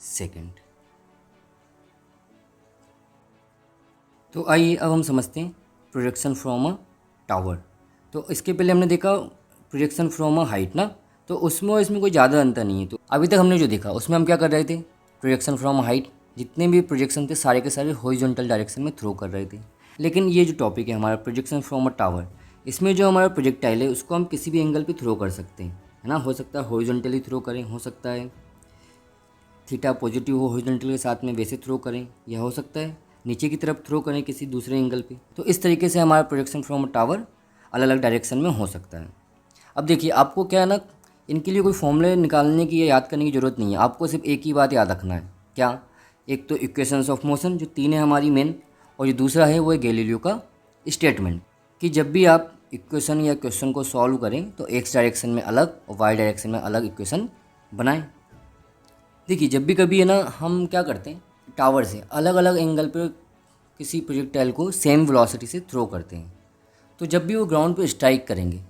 सेकंड। तो आइए अब हम समझते हैं प्रोजेक्शन फ्रॉम अ टावर। तो इसके पहले हमने देखा प्रोजेक्शन फ्रॉम अ हाइट ना, तो उसमें और इसमें कोई ज़्यादा अंतर नहीं है। तो अभी तक हमने जो देखा उसमें हम क्या कर रहे थे, प्रोजेक्शन फ्रॉम अ हाइट जितने भी प्रोजेक्शन थे सारे के सारे हॉरिजॉन्टल डायरेक्शन में थ्रो कर रहे थे। लेकिन ये जो टॉपिक है हमारा प्रोजेक्शन फ्रॉम अ टावर, इसमें जो हमारा प्रोजेक्टाइल है उसको हम किसी भी एंगल पे थ्रो कर सकते हैं, है ना। हो सकता है हॉरिजॉन्टली थ्रो करें, हो सकता है थीटा पॉजिटिव हो हॉरिजॉन्टल के साथ में वैसे थ्रो करें, या हो सकता है नीचे की तरफ थ्रो करें किसी दूसरे एंगल पे। तो इस तरीके से हमारा प्रोजेक्शन फ्रॉम टावर अलग अलग डायरेक्शन में हो सकता है। अब देखिए आपको क्या है ना, इनके लिए कोई फॉर्मूले निकालने की या याद करने की ज़रूरत नहीं है, आपको सिर्फ एक ही बात याद रखना है। क्या? एक तो इक्वेशंस ऑफ मोशन जो 3 है हमारी मेन, और जो दूसरा है वो है गैलीलियो का स्टेटमेंट कि जब भी आप इक्वेशन या क्वेश्चन को सॉल्व करें तो एक्स डायरेक्शन में अलग और वाई डायरेक्शन में अलग इक्वेशन बनाएं। देखिए जब भी कभी है ना हम क्या करते हैं, टावर से अलग अलग एंगल पर किसी प्रोजेक्टाइल को सेम वेलोसिटी से थ्रो करते हैं, तो जब भी वो ग्राउंड पे स्ट्राइक करेंगे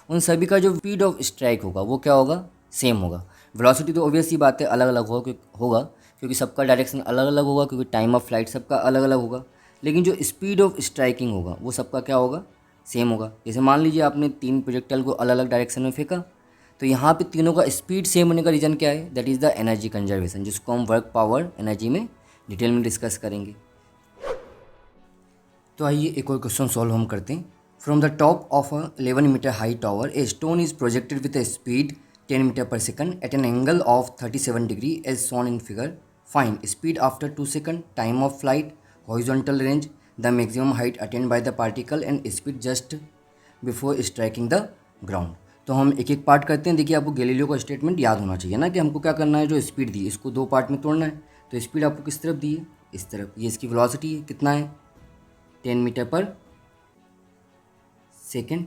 उन सभी का जो स्पीड ऑफ स्ट्राइक होगा वो क्या होगा, सेम होगा। वेलोसिटी तो ऑब्वियस ही बात है अलग अलग होगा क्योंकि सबका डायरेक्शन अलग अलग होगा, क्योंकि टाइम ऑफ फ्लाइट सबका अलग अलग होगा, लेकिन जो स्पीड ऑफ स्ट्राइकिंग होगा वो सबका क्या होगा, सेम होगा। जैसे मान लीजिए आपने 3 प्रोजेक्टाइल को अलग अलग डायरेक्शन में फेंका, तो यहाँ पे तीनों का स्पीड सेम होने का रीज़न क्या है, that is the energy conservation, जिसको हम वर्क पावर एनर्जी में डिटेल में डिस्कस करेंगे। तो आइए एक और क्वेश्चन सॉल्व हम करते हैं। From the top of a 11 meter high tower a stone is projected with a speed 10 metre पर second at an angle of 37 degree as shown in figure. Find speed after 2 second, time of flight, horizontal range, the maximum height attained by the particle and speed just before striking the ground. तो हम एक एक part करते हैं। देखिए आपको Galileo का statement याद होना चाहिए ना कि हमको क्या करना है, जो स्पीड दी इसको 2 पार्ट में तोड़ना है। तो स्पीड आपको किस तरफ दी है, इस तरफ। ये इसकी वेलोसिटी है, कितना है, 10 मीटर पर सेकेंड,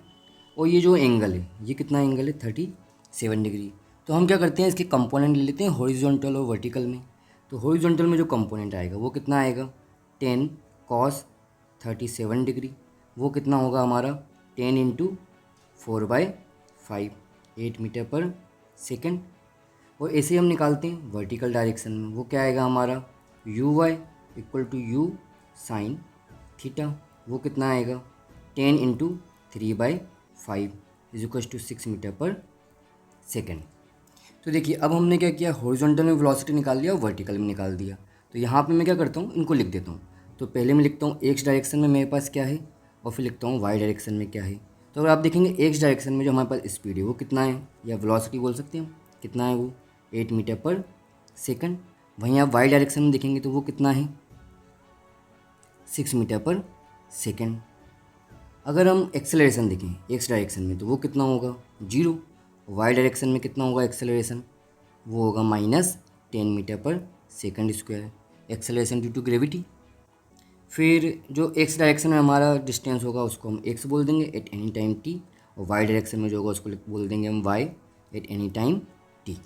और ये जो एंगल है ये कितना एंगल है, 37 डिग्री। तो हम क्या करते हैं, इसके कंपोनेंट ले लेते हैं हॉरिजॉन्टल और वर्टिकल में। तो हॉरिजॉन्टल में जो कंपोनेंट आएगा वो कितना आएगा, 10 कॉस 37 डिग्री, वो कितना होगा हमारा 10 इंटू 4/5, 8 मीटर पर सेकेंड। और ऐसे ही हम निकालते हैं वर्टिकल डायरेक्शन में, वो क्या आएगा हमारा uy equal to u sine theta, वो कितना आएगा 10 into 3/5 is equal to 6 metre per second. तो देखिए अब हमने क्या किया, हॉरिजॉन्टल में वेलोसिटी निकाल लिया और वर्टिकल में निकाल दिया। तो यहाँ पे मैं क्या करता हूँ, इनको लिख देता हूँ। तो पहले मैं लिखता हूँ एक्स डायरेक्शन में मेरे पास क्या है, और फिर लिखता हूँ वाई डायरेक्शन में क्या है। तो अगर आप देखेंगे एक्स डायरेक्शन में जो हमारे पास स्पीड है वो कितना है, या वेलोसिटी बोल सकते हैं हम, कितना है वो 8 मीटर पर सेकेंड। वहीं आप वाई डायरेक्शन में देखेंगे तो वो कितना है 6 मीटर पर सेकेंड। अगर हम एक्सेलरेशन देखें एक्स डायरेक्शन में तो वो कितना होगा 0, वाई डायरेक्शन में कितना होगा एक्सेलरेशन, वो होगा -10 मीटर पर second square, acceleration due to gravity. फिर जो एक्स डायरेक्शन में हमारा डिस्टेंस होगा उसको हम एक्स बोल देंगे एट एनी टाइम टी, और वाई डायरेक्शन में जो होगा उसको बोल देंगे हम y at any time t.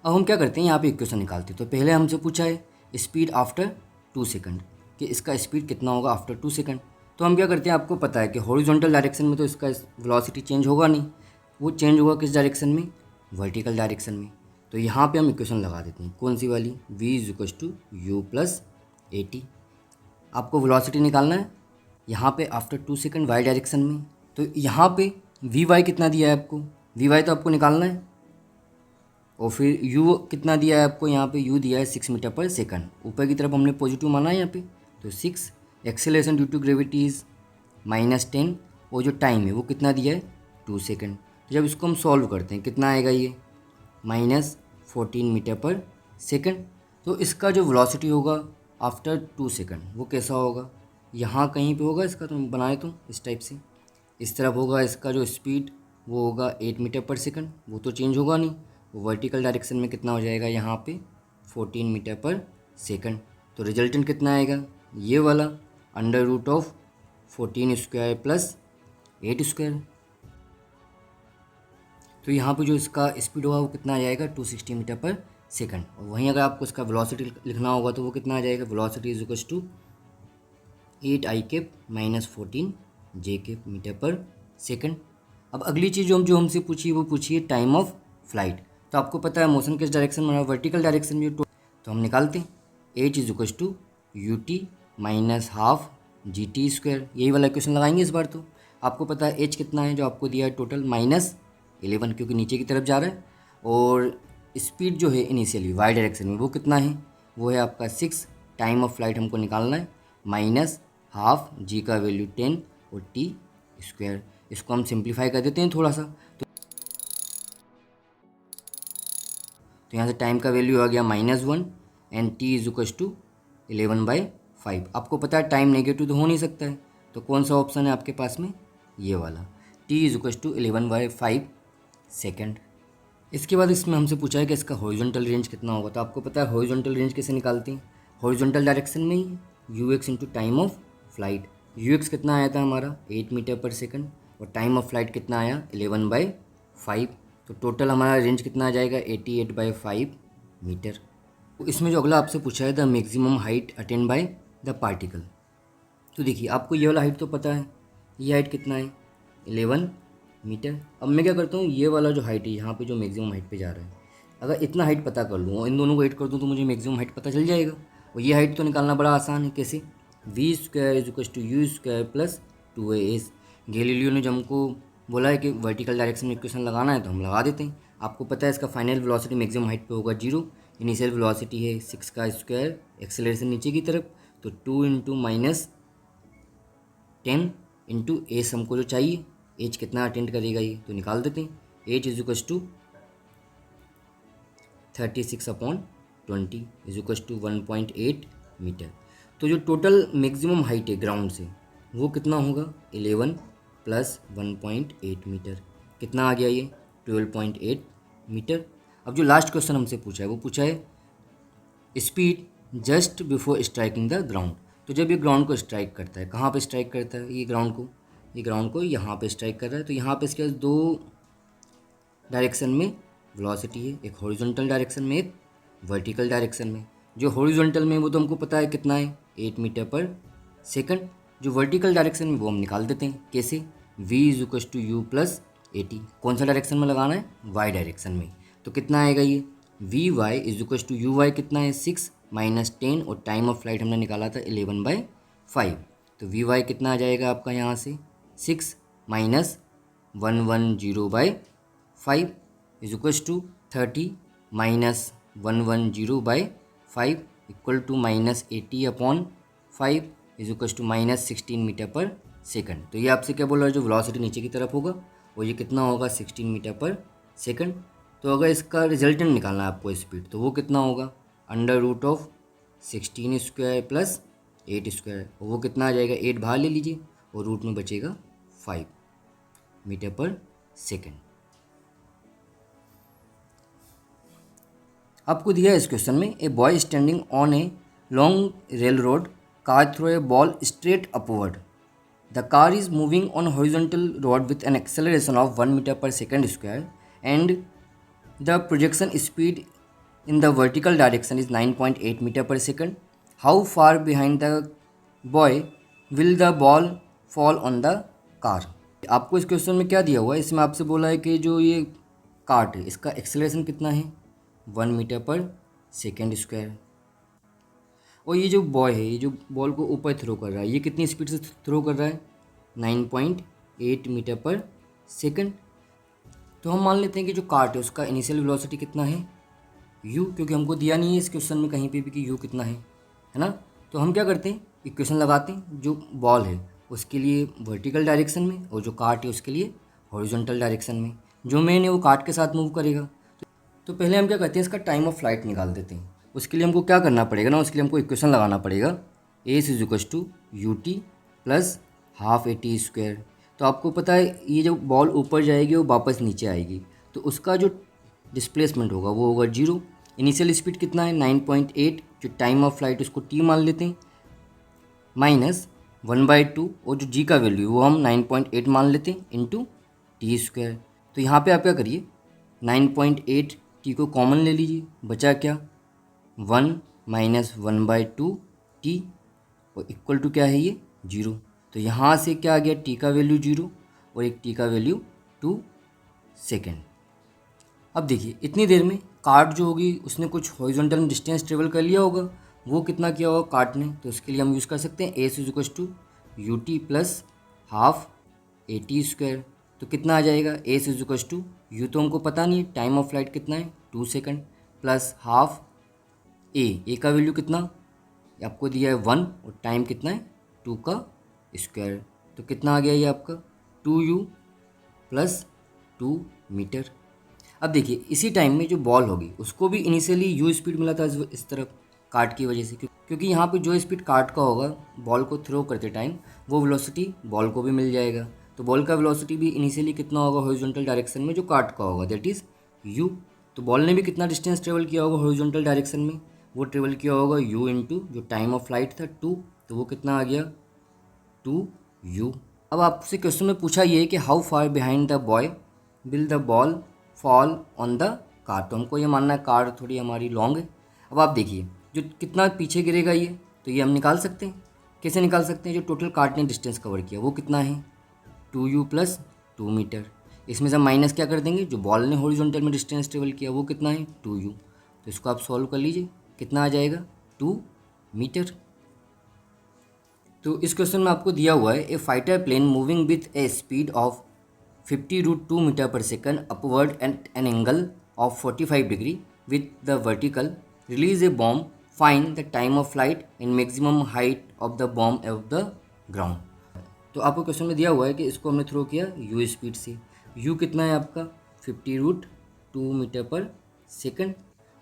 अब हम क्या करते हैं, यहाँ पे इक्वेशन निकालते हैं। तो पहले हमसे पूछा है स्पीड आफ्टर 2 सेकंड, कि इसका स्पीड कितना होगा आफ्टर 2 सेकंड। तो हम क्या करते हैं, आपको पता है कि हॉरिजॉन्टल डायरेक्शन में तो इसका वेलोसिटी चेंज होगा नहीं, वो चेंज होगा किस डायरेक्शन में, वर्टिकल डायरेक्शन में। तो यहाँ पे हम इक्वेशन लगा देते हैं, कौन सी वाली, v is equal to u plus a t. आपको वेलोसिटी निकालना है यहाँ पे आफ्टर 2 सेकंड वाई डायरेक्शन में। तो यहाँ पे वी वाई कितना दिया है आपको, वी वाई तो आपको निकालना है, और फिर u कितना दिया है आपको, यहाँ पे u दिया है 6 मीटर पर सेकंड, ऊपर की तरफ हमने पॉजिटिव माना है यहाँ पे, तो 6। Acceleration due to gravity is -10, और जो टाइम है वो कितना दिया है 2 सेकंड। तो जब इसको हम सॉल्व करते हैं कितना आएगा ये -14 मीटर पर सेकंड। तो इसका जो वेलोसिटी होगा आफ्टर 2 सेकंड वो कैसा होगा, यहाँ कहीं पे होगा इसका, तो मैं बनाए तो इस टाइप से, इस तरफ होगा इसका जो स्पीड वो होगा 8 मीटर पर सेकंड, वो तो चेंज होगा नहीं। वर्टिकल डायरेक्शन में कितना हो जाएगा यहाँ पे 14 मीटर पर सेकंड। तो रिजल्टेंट कितना आएगा, ये वाला √14 स्क्वायर प्लस 8 स्क्वायर। तो यहाँ पे जो इसका स्पीड होगा वो कितना आ जाएगा 260 मीटर पर सेकंड। और वहीं अगर आपको इसका वेलोसिटी लिखना होगा तो वो कितना आ जाएगा, velocity is equal to 8i cap -14 j cap metre पर सेकंड। अब अगली चीज़ जो हमसे पूछी है वो पूछी है टाइम ऑफ फ्लाइट। तो आपको पता है मोशन किस डायरेक्शन में, वर्टिकल डायरेक्शन में, तो हम निकालते हैं h is equal to u t -half g t square. यही वाला क्वेश्चन लगाएंगे इस बार। तो आपको पता है h कितना है जो आपको दिया है टोटल -11, क्योंकि नीचे की तरफ जा रहा है, और स्पीड जो है इनिशियली वाई डायरेक्शन में वो कितना है, वो है आपका 6। टाइम ऑफ फ्लाइट हमको निकालना है -हाफ, जी का वैल्यू 10 और टी स्क्वायर। इसको हम सिंप्लीफाई कर देते हैं थोड़ा सा। तो यहाँ से टाइम का वैल्यू आ गया -1 and t is equal to 11/5। 5। आपको पता है टाइम नेगेटिव तो हो नहीं सकता है, तो कौन सा ऑप्शन है आपके पास में, ये वाला, t is equal to 11/5 second. इसके बाद इसमें हमसे पूछा है कि इसका हॉरिजॉन्टल रेंज कितना होगा। तो आपको पता है हॉरिजॉन्टल रेंज कैसे निकालते हैं, हॉरिजॉन्टल डायरेक्शन में ही ux into time of flight. ux कितना आया था हमारा 8 मीटर पर सेकंड, और टाइम ऑफ फ्लाइट कितना आया 11/5। तो टोटल हमारा रेंज कितना आ जाएगा 88/5 मीटर। तो इसमें जो अगला आपसे पूछा है the maximum height attain bye the particle. तो देखिए आपको ये वाला हाइट तो पता है, ये हाइट कितना है 11 मीटर। अब मैं क्या करता हूँ, ये वाला जो हाइट है यहाँ पे जो मैक्सिमम हाइट पे जा रहा है, अगर इतना हाइट पता कर लूँ और इन दोनों को ऐड कर दूँ तो मुझे मैक्सिमम हाइट पता चल जाएगा। और ये हाइट तो निकालना बड़ा आसान है, कैसे, v square is equal to u square plus 2as। Galileo ने जब हमको बोला है कि वर्टिकल डायरेक्शन में इक्वेशन लगाना है तो हम लगा देते हैं। आपको पता है इसका फाइनल वेलोसिटी मैक्सिमम हाइट पे होगा 0, इनिशियल वेलोसिटी है 6 का स्क्वायर, एक्सेलरेशन नीचे की तरफ, तो 2 इंटू -10 इंटू एस हमको जो चाहिए, एज कितना अटेंड करेगा ये तो निकाल देते हैं। H is equal to 36/20 is equal to 1.8 metre. तो जो टोटल मैक्सिमम हाइट है ग्राउंड से वो कितना होगा 11 प्लस 1.8 मीटर, कितना आ गया ये 12.8 मीटर। अब जो लास्ट क्वेश्चन हमसे पूछा है वो पूछा है speed just before striking the ground. तो जब ये ग्राउंड को स्ट्राइक करता है, कहाँ पे स्ट्राइक करता है ये ग्राउंड को यहाँ पे स्ट्राइक कर रहा है, तो यहाँ पे इसके दो डायरेक्शन में वेलोसिटी है, एक हॉरिजॉन्टल डायरेक्शन में, एक वर्टिकल डायरेक्शन में। जो हॉरिजॉन्टल में वो तो हमको पता है कितना है 8 मीटर पर सेकंड। जो वर्टिकल डायरेक्शन में वो हम निकाल देते हैं, कैसे, v is equal to u plus 80। कौन सा डायरेक्शन में लगाना है, y डायरेक्शन में, तो कितना आएगा ये v y is equal to u y कितना है 6 - 10, और टाइम ऑफ फ्लाइट हमने निकाला था 11/5। तो वी वाई कितना आ जाएगा आपका यहाँ से 6 - 110/5 is equal to 30 - 110/5 equal to -80/5 is equal to -16 metre पर सेकंड। तो ये आपसे क्या बोल रहा है, जो वेलोसिटी नीचे की तरफ होगा और ये कितना होगा 16 मीटर पर सेकंड। तो अगर इसका रिजल्टेंट निकालना है आपको स्पीड, तो वो कितना होगा √16 स्क्वायर प्लस 8 स्क्वायर, और वो कितना आ जाएगा 8 बाहर ले लीजिए और रूट में बचेगा 5 मीटर पर सेकंड। आपको दिया है इस क्वेश्चन में a boy standing on a long rail road car throw a ball straight upward. The car is moving on horizontal road with an acceleration of 1 meter पर second square and the projection speed in the vertical direction is 9.8 meter per second. How far behind the boy will the ball fall on the car? आपको इस question में क्या दिया हुआ है, इसमें आपसे बोला है कि जो ये कार्ट है इसका एक्सेलरेशन कितना है 1 मीटर पर सेकेंड स्क्वायर, और ये जो बॉय है ये जो बॉल को ऊपर थ्रो कर रहा है ये कितनी स्पीड से थ्रो कर रहा है 9.8 मीटर पर सेकेंड। तो हम मान लेते हैं कि जो कार्ट है उसका इनिशियल वेलोसिटी कितना है u, क्योंकि हमको दिया नहीं है इस क्वेश्चन में कहीं पे भी कि u कितना है ना। तो हम क्या करते हैं इक्वेशन लगाते हैं, जो बॉल है उसके लिए वर्टिकल डायरेक्शन में और जो कार्ट है उसके लिए हॉरिजॉन्टल डायरेक्शन में। जो मेन है वो कार्ट के साथ मूव करेगा। तो पहले हम क्या करते हैं इसका टाइम ऑफ फ्लाइट निकाल देते हैं। उसके लिए हमको क्या करना पड़ेगा ना, उसके लिए हमको इक्वेशन लगाना पड़ेगा s is equal to u t plus half a t square. तो आपको पता है ये जो बॉल ऊपर जाएगी वो वापस नीचे आएगी, तो उसका जो डिस्प्लेसमेंट होगा वो होगा 0। इनिशियल स्पीड कितना है 9.8, जो टाइम ऑफ फ्लाइट उसको t मान लेते हैं, -1/2, और जो g का वैल्यू वो हम 9.8 मान लेते हैं इंटू टी स्क्वायर। तो यहाँ पे आप क्या करिए 9.8 t को कॉमन ले लीजिए, बचा क्या 1 - 1/2 t, और इक्वल टू क्या है ये 0। तो यहाँ से क्या आ गया t का वैल्यू 0 और एक t का वैल्यू 2 सेकेंड। अब देखिए इतनी देर में कार्ट जो होगी उसने कुछ हॉरिजॉन्टल डिस्टेंस ट्रेवल कर लिया होगा, वो कितना किया होगा कार्ट ने, तो उसके लिए हम यूज़ कर सकते हैं s is equal to u t plus half a t square. तो कितना आ जाएगा s is equal to u तो हमको पता नहीं है, टाइम ऑफ फ्लाइट कितना है 2 सेकेंड, प्लस हाफ ए का वैल्यू कितना आपको दिया है 1 और टाइम कितना है 2 का स्क्वायर। तो कितना आ गया ये आपका 2u प्लस 2 मीटर। अब देखिए इसी टाइम में जो बॉल होगी उसको भी इनिशियली u स्पीड मिला था इस तरफ कार्ट की वजह से, क्योंकि क्योंकि यहाँ पे जो स्पीड कार्ट का होगा बॉल को थ्रो करते टाइम, वो वेलोसिटी बॉल को भी मिल जाएगा। तो बॉल का वेलोसिटी भी इनिशियली कितना होगा हॉरिजॉन्टल डायरेक्शन में जो कार्ट का होगा, दैट इज़ u। तो बॉल ने भी कितना डिस्टेंस ट्रेवल किया होगा हॉरिजॉन्टल डायरेक्शन में, वो ट्रेवल किया होगा u इंटू जो टाइम ऑफ फ्लाइट था 2, तो वो कितना आ गया 2u। अब आपसे क्वेश्चन में पूछा ये कि how far behind the boy will the ball fall on the car. तो हमको ये मानना है कार थोड़ी हमारी लॉन्ग है। अब आप देखिए जो कितना पीछे गिरेगा ये, तो ये हम निकाल सकते हैं। कैसे निकाल सकते हैं? जो टोटल कार्ट ने डिस्टेंस कवर किया वो कितना है 2u प्लस 2 मीटर। इसमें से हम माइनस क्या कर देंगे, जो बॉल ने हॉरिजॉन्टल में डिस्टेंस ट्रेवल किया वो कितना है 2u। तो इसको आप सॉल्व कर लीजिए, कितना आ जाएगा 2 मीटर। तो इस क्वेश्चन में आपको दिया हुआ है a fighter plane moving with a speed of 50√2 meter पर second upward at an angle of 45 degree with the vertical release a bomb, find the time of flight in maximum height of the bomb of the ground. तो आपको question में दिया हुआ है कि इसको हमने थ्रो किया u स्पीड से। u कितना है आपका 50√2 मीटर पर सेकंड,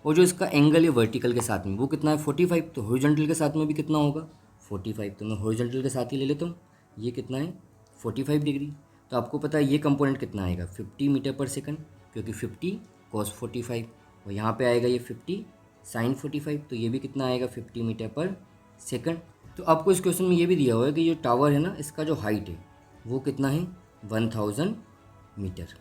और जो इसका एंगल है वर्टिकल के साथ में वो कितना है 45। तो हॉरिजॉन्टल के साथ में भी कितना होगा 45। तो मैं हॉरिजॉन्टल के साथ ही ले लेता हूँ, ये कितना है 45 डिग्री। तो आपको पता है ये कंपोनेंट कितना आएगा 50 मीटर पर सेकंड, क्योंकि 50 cos 45, और यहाँ पे आएगा ये 50 sin 45, तो ये भी कितना आएगा 50 मीटर पर सेकंड। तो आपको इस क्वेश्चन में ये भी दिया हुआ है कि ये टावर है ना, इसका जो हाइट है वो कितना है 1000 मीटर।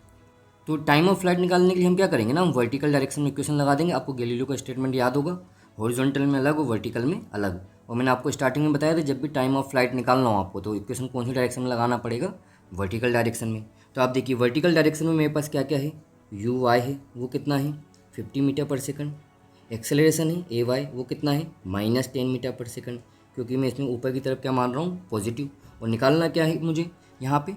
तो टाइम ऑफ फ्लाइट निकालने के लिए हम क्या करेंगे ना, हम वर्टिकल डायरेक्शन में इक्वेशन लगा देंगे। आपको गैलीलियो का स्टेटमेंट याद होगा, हॉरिजॉन्टल में अलग और वर्टिकल में अलग। और मैंने आपको स्टार्टिंग में बताया था जब भी टाइम ऑफ फ्लाइट निकालना हो आपको तो इक्वेशन कौन सी डायरेक्शन में लगाना पड़ेगा, वर्टिकल डायरेक्शन में। तो आप देखिए वर्टिकल डायरेक्शन में मेरे पास क्या क्या है, यू वाई है वो कितना है 50 मीटर पर सेकंड, एक्सेलरेशन है ए वाई वो कितना है -10 मीटर पर सेकंड, क्योंकि मैं इसमें ऊपर की तरफ क्या मान रहा हूँ पॉजिटिव। और निकालना क्या है मुझे यहाँ पे,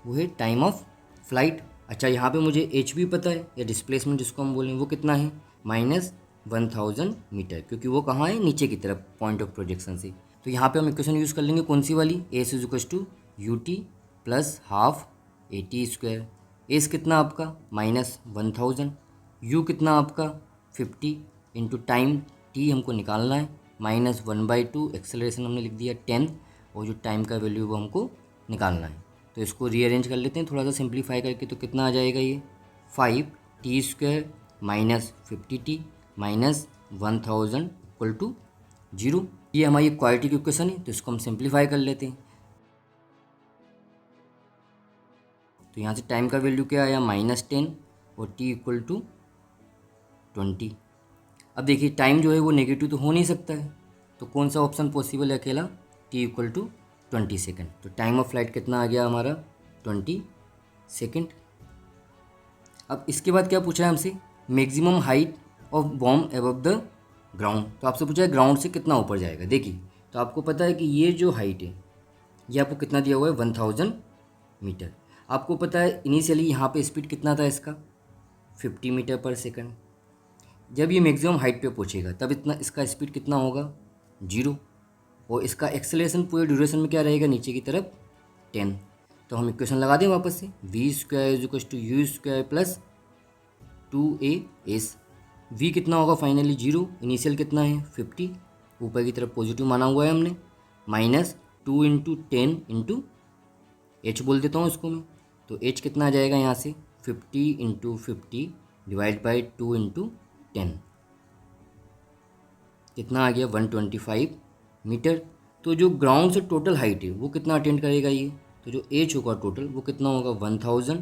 वो है टाइम ऑफ फ्लाइट। अच्छा यहाँ पे मुझे एच भी पता है, या डिस्प्लेसमेंट जिसको हम बोलें वो कितना है -1000 मीटर, क्योंकि वो कहाँ है नीचे की तरफ पॉइंट ऑफ प्रोजेक्शन से। तो यहाँ पे हम इक्वेशन यूज़ कर लेंगे कौन सी वाली, s is equal to u t plus half a t square. S कितना आपका -1000, यू कितना आपका 50 इंटू टाइम टी हमको निकालना है -1/2, एक्सेलरेशन हमने लिख दिया 10, और जो टाइम का वैल्यू वो हमको निकालना है। तो इसको रीअरेंज कर लेते हैं थोड़ा सा सिंप्लीफाई करके, तो कितना आ जाएगा ये 5t square -50t -1000 equal to 0। ये हमारी क्वाड्रेटिक इक्वेशन है, तो इसको हम सिंप्लीफाई कर लेते हैं। तो यहाँ से टाइम का वैल्यू क्या आया -10 और t इक्वल टू 20। अब देखिए टाइम जो है वो नेगेटिव तो हो नहीं सकता है, तो कौन सा ऑप्शन पॉसिबल है अकेला, t इक्वल टू 20 सेकेंड। तो टाइम ऑफ फ्लाइट कितना आ गया हमारा 20 सेकेंड। अब इसके बाद क्या पूछा है हमसे, maximum height of bomb above the ground. तो आपसे पूछा है ग्राउंड से कितना ऊपर जाएगा। देखिए तो आपको पता है कि ये जो हाइट है ये आपको कितना दिया हुआ है 1000 मीटर। आपको पता है इनिशियली यहाँ पे स्पीड कितना था इसका 50 मीटर पर सेकंड। जब ये मैक्सिमम हाइट पे पहुँचेगा तब इतना इसका स्पीड कितना होगा 0, और इसका एक्सेलरेशन पूरे ड्यूरेशन में क्या रहेगा नीचे की तरफ 10। तो हम इक्वेशन लगा दें वापस से, v square is equal to u square plus 2a s. V कितना होगा फाइनली 0, इनिशियल कितना है 50, ऊपर की तरफ पॉजिटिव माना हुआ है हमने, -2 इंटू 10 इंटू एच बोल देता हूँ इसको मैं। तो एच कितना आ जाएगा यहाँ से 50 इंटू 50 डिवाइड बाई 2 इंटू 10, कितना आ गया 125 मीटर। तो जो ग्राउंड से टोटल हाइट है वो कितना अटेंड करेगा ये, तो जो एच होगा टोटल वो कितना होगा 1000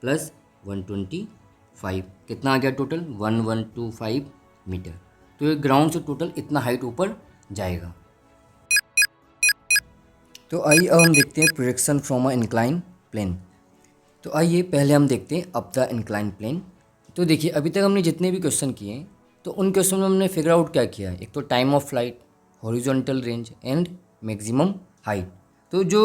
प्लस 125, कितना आ गया टोटल 1125 मीटर। तो ये ग्राउंड से टोटल इतना हाइट ऊपर जाएगा। तो आइए अब हम देखते हैं projection from a incline plane. तो आइए पहले हम देखते हैं अप द इंक्लाइन प्लेन। तो देखिए अभी तक हमने जितने भी क्वेश्चन किए हैं तो उन क्वेश्चन में हमने फिगर आउट क्या किया है, एक तो time of flight, horizontal range and maximum height. तो जो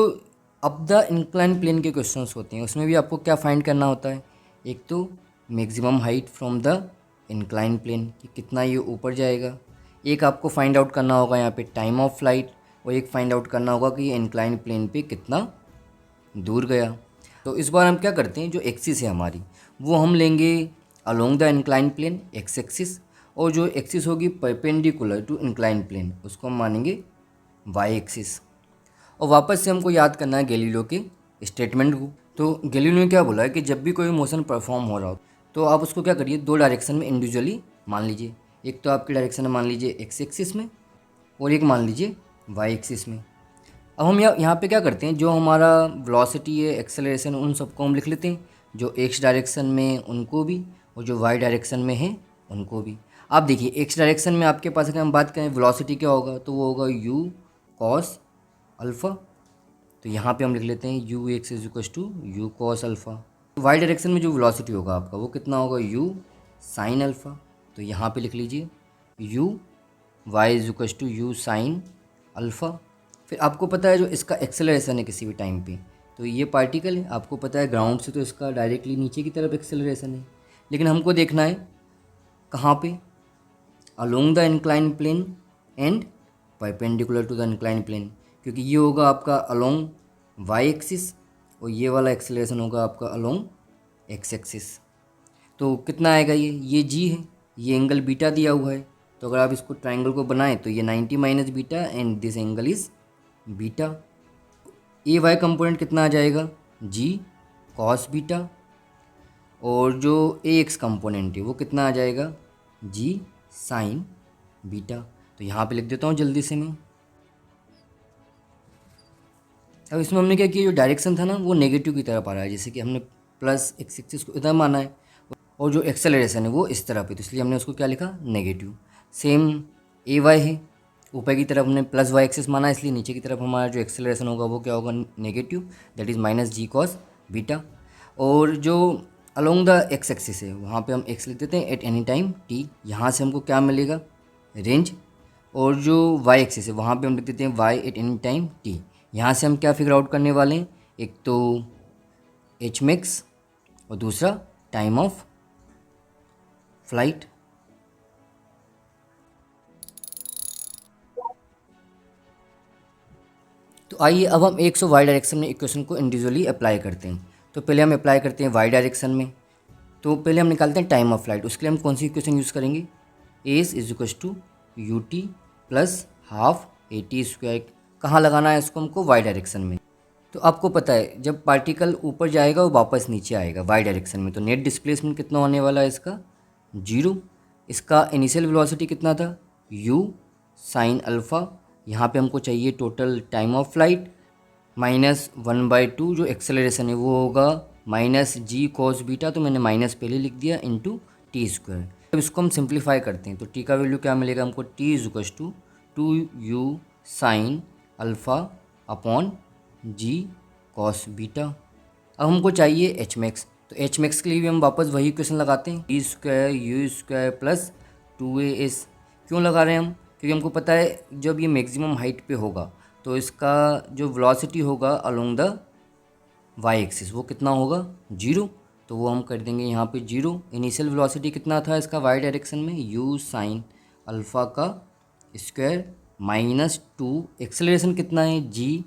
अप द इंक्लाइन प्लेन के क्वेश्चंस होते हैं उसमें भी आपको क्या फाइंड करना होता है, एक तो maximum height from the incline plane कि कितना ये ऊपर जाएगा, एक आपको फाइंड आउट करना होगा यहाँ पे टाइम ऑफ फ्लाइट, और एक फाइंड आउट करना होगा कि ये इंक्लाइन प्लेन पे कितना दूर गया। तो इस बार हम क्या करते हैं, जो एक्सिस है हमारी वो हम लेंगे along the incline plane x axis, और जो एक्सिस होगी परपेंडिकुलर टू इंक्लाइन प्लेन उसको हम मानेंगे वाई एक्सिस। और वापस से हमको याद करना है गैलीलियो के स्टेटमेंट को। तो गैलीलियो ने क्या बोला है कि जब भी कोई मोशन परफॉर्म हो रहा हो तो आप उसको क्या करिए, दो डायरेक्शन में इंडिविजुअली मान लीजिए। एक तो आपकी डायरेक्शन मान लीजिए एक्स एक्सिस में और एक मान लीजिए वाई एक्सिस में। अब हम यहाँ पे क्या करते हैं, जो हमारा वेलोसिटी है, एक्सेलरेशन, उन सबको हम लिख लेते हैं, जो एक्स डायरेक्शन में उनको भी और जो वाई डायरेक्शन में है उनको भी। आप देखिए एक्स डायरेक्शन में आपके पास अगर हम बात करें वेलोसिटी क्या होगा, तो वो होगा यू कॉस अल्फ़ा। तो यहाँ पे हम लिख लेते हैं u x is equal to u cos alpha. Y direction में जो वेलोसिटी होगा आपका वो कितना होगा, यू साइन अल्फ़ा। तो यहाँ पे लिख लीजिए u y is equal to u sine alpha. फिर आपको पता है जो इसका एक्सेलरेशन है किसी भी टाइम पे, तो ये पार्टिकल है, आपको पता है ग्राउंड से तो इसका डायरेक्टली नीचे की तरफ एक्सेलरेशन है, लेकिन हमको देखना है कहाँ पे, along the incline plane and perpendicular to the incline plane, क्योंकि ये होगा आपका अलोंग वाई एक्सिस और ये वाला एक्सेलरेशन होगा आपका अलोंग एक्स एक्सिस। तो कितना आएगा, ये जी है, ये एंगल बीटा दिया हुआ है। तो अगर आप इसको ट्रायंगल को बनाएं तो ये 90 minus beta and this angle is beta. A y component कितना आ जाएगा, जी कॉस बीटा, और जो ए एक्स कंपोनेंट है वो कितना आ जाएगा, जी साइन बीटा। तो यहाँ पे लिख देता हूँ जल्दी से मैं। अब इसमें हमने क्या किया, जो डायरेक्शन था ना वो नेगेटिव की तरफ आ रहा है, जैसे कि हमने प्लस एक्स एक्सिस को इधर माना है और जो एक्सेलरेशन है वो इस तरफ है, तो इसलिए हमने उसको क्या लिखा, नेगेटिव। सेम ए वाई है, ऊपर की तरफ हमने प्लस वाई एक्सिस माना, इसलिए नीचे की तरफ हमारा जो एक्सेलरेशन होगा वो क्या होगा, negative, that is minus g cos beta. और जो अलोंग द एक्स एक्सिस है वहाँ पे हम एक्स लिख देते हैं एट एनी टाइम टी, यहाँ से हमको क्या मिलेगा, रेंज। और जो वाई एक्सिस है वहाँ पे हम लिख देते हैं y at any time t. यहाँ से हम क्या फिगर आउट करने वाले हैं, एक तो एच मैक्स और दूसरा टाइम ऑफ फ्लाइट। तो आइए अब हम एक सौ वाई डायरेक्शन में इक्वेशन को इंडिविजुअली अप्लाई करते हैं। तो पहले हम अप्लाई करते हैं वाई डायरेक्शन में। तो पहले हम निकालते हैं टाइम ऑफ फ्लाइट। उसके लिए हम कौन सी इक्वेशन यूज़ करेंगे, s is equal to u t plus half a t square. कहाँ लगाना है इसको हमको, वाई डायरेक्शन में। तो आपको पता है जब पार्टिकल ऊपर जाएगा वो वापस नीचे आएगा वाई डायरेक्शन में, तो नेट डिस्प्लेसमेंट कितना होने वाला है इसका, जीरो। इसका इनिशियल वेलोसिटी कितना था, यू साइन अल्फ़ा। यहाँ पे हमको चाहिए total time of flight minus 1/2, जो एक्सेलरेशन है वो होगा माइनस जी कॉस बीटा, तो मैंने माइनस पहले लिख दिया, इंटू टी स्क्वायर। अब इसको हम सिंप्लीफाई करते हैं तो टी का वैल्यू क्या मिलेगा हमको, t is equal to 2u sine alpha upon g cos beta. अब हमको चाहिए एच मैक्स, तो एच मैक्स के लिए भी हम वापस वही इक्वेशन लगाते हैं, t square u square plus 2a s. क्यों लगा रहे हैं हम, क्योंकि हमको पता है जब ये मैक्सिमम हाइट पे होगा तो इसका जो वेलोसिटी होगा अलोंग द वाई एक्सिस वो कितना होगा, जीरो। तो वो हम कर देंगे यहाँ पे जीरो। इनिशियल वेलोसिटी कितना था इसका वाई डायरेक्शन में, यू साइन अल्फ़ा का स्क्वायर माइनस 2, एक्सेलरेशन कितना है, g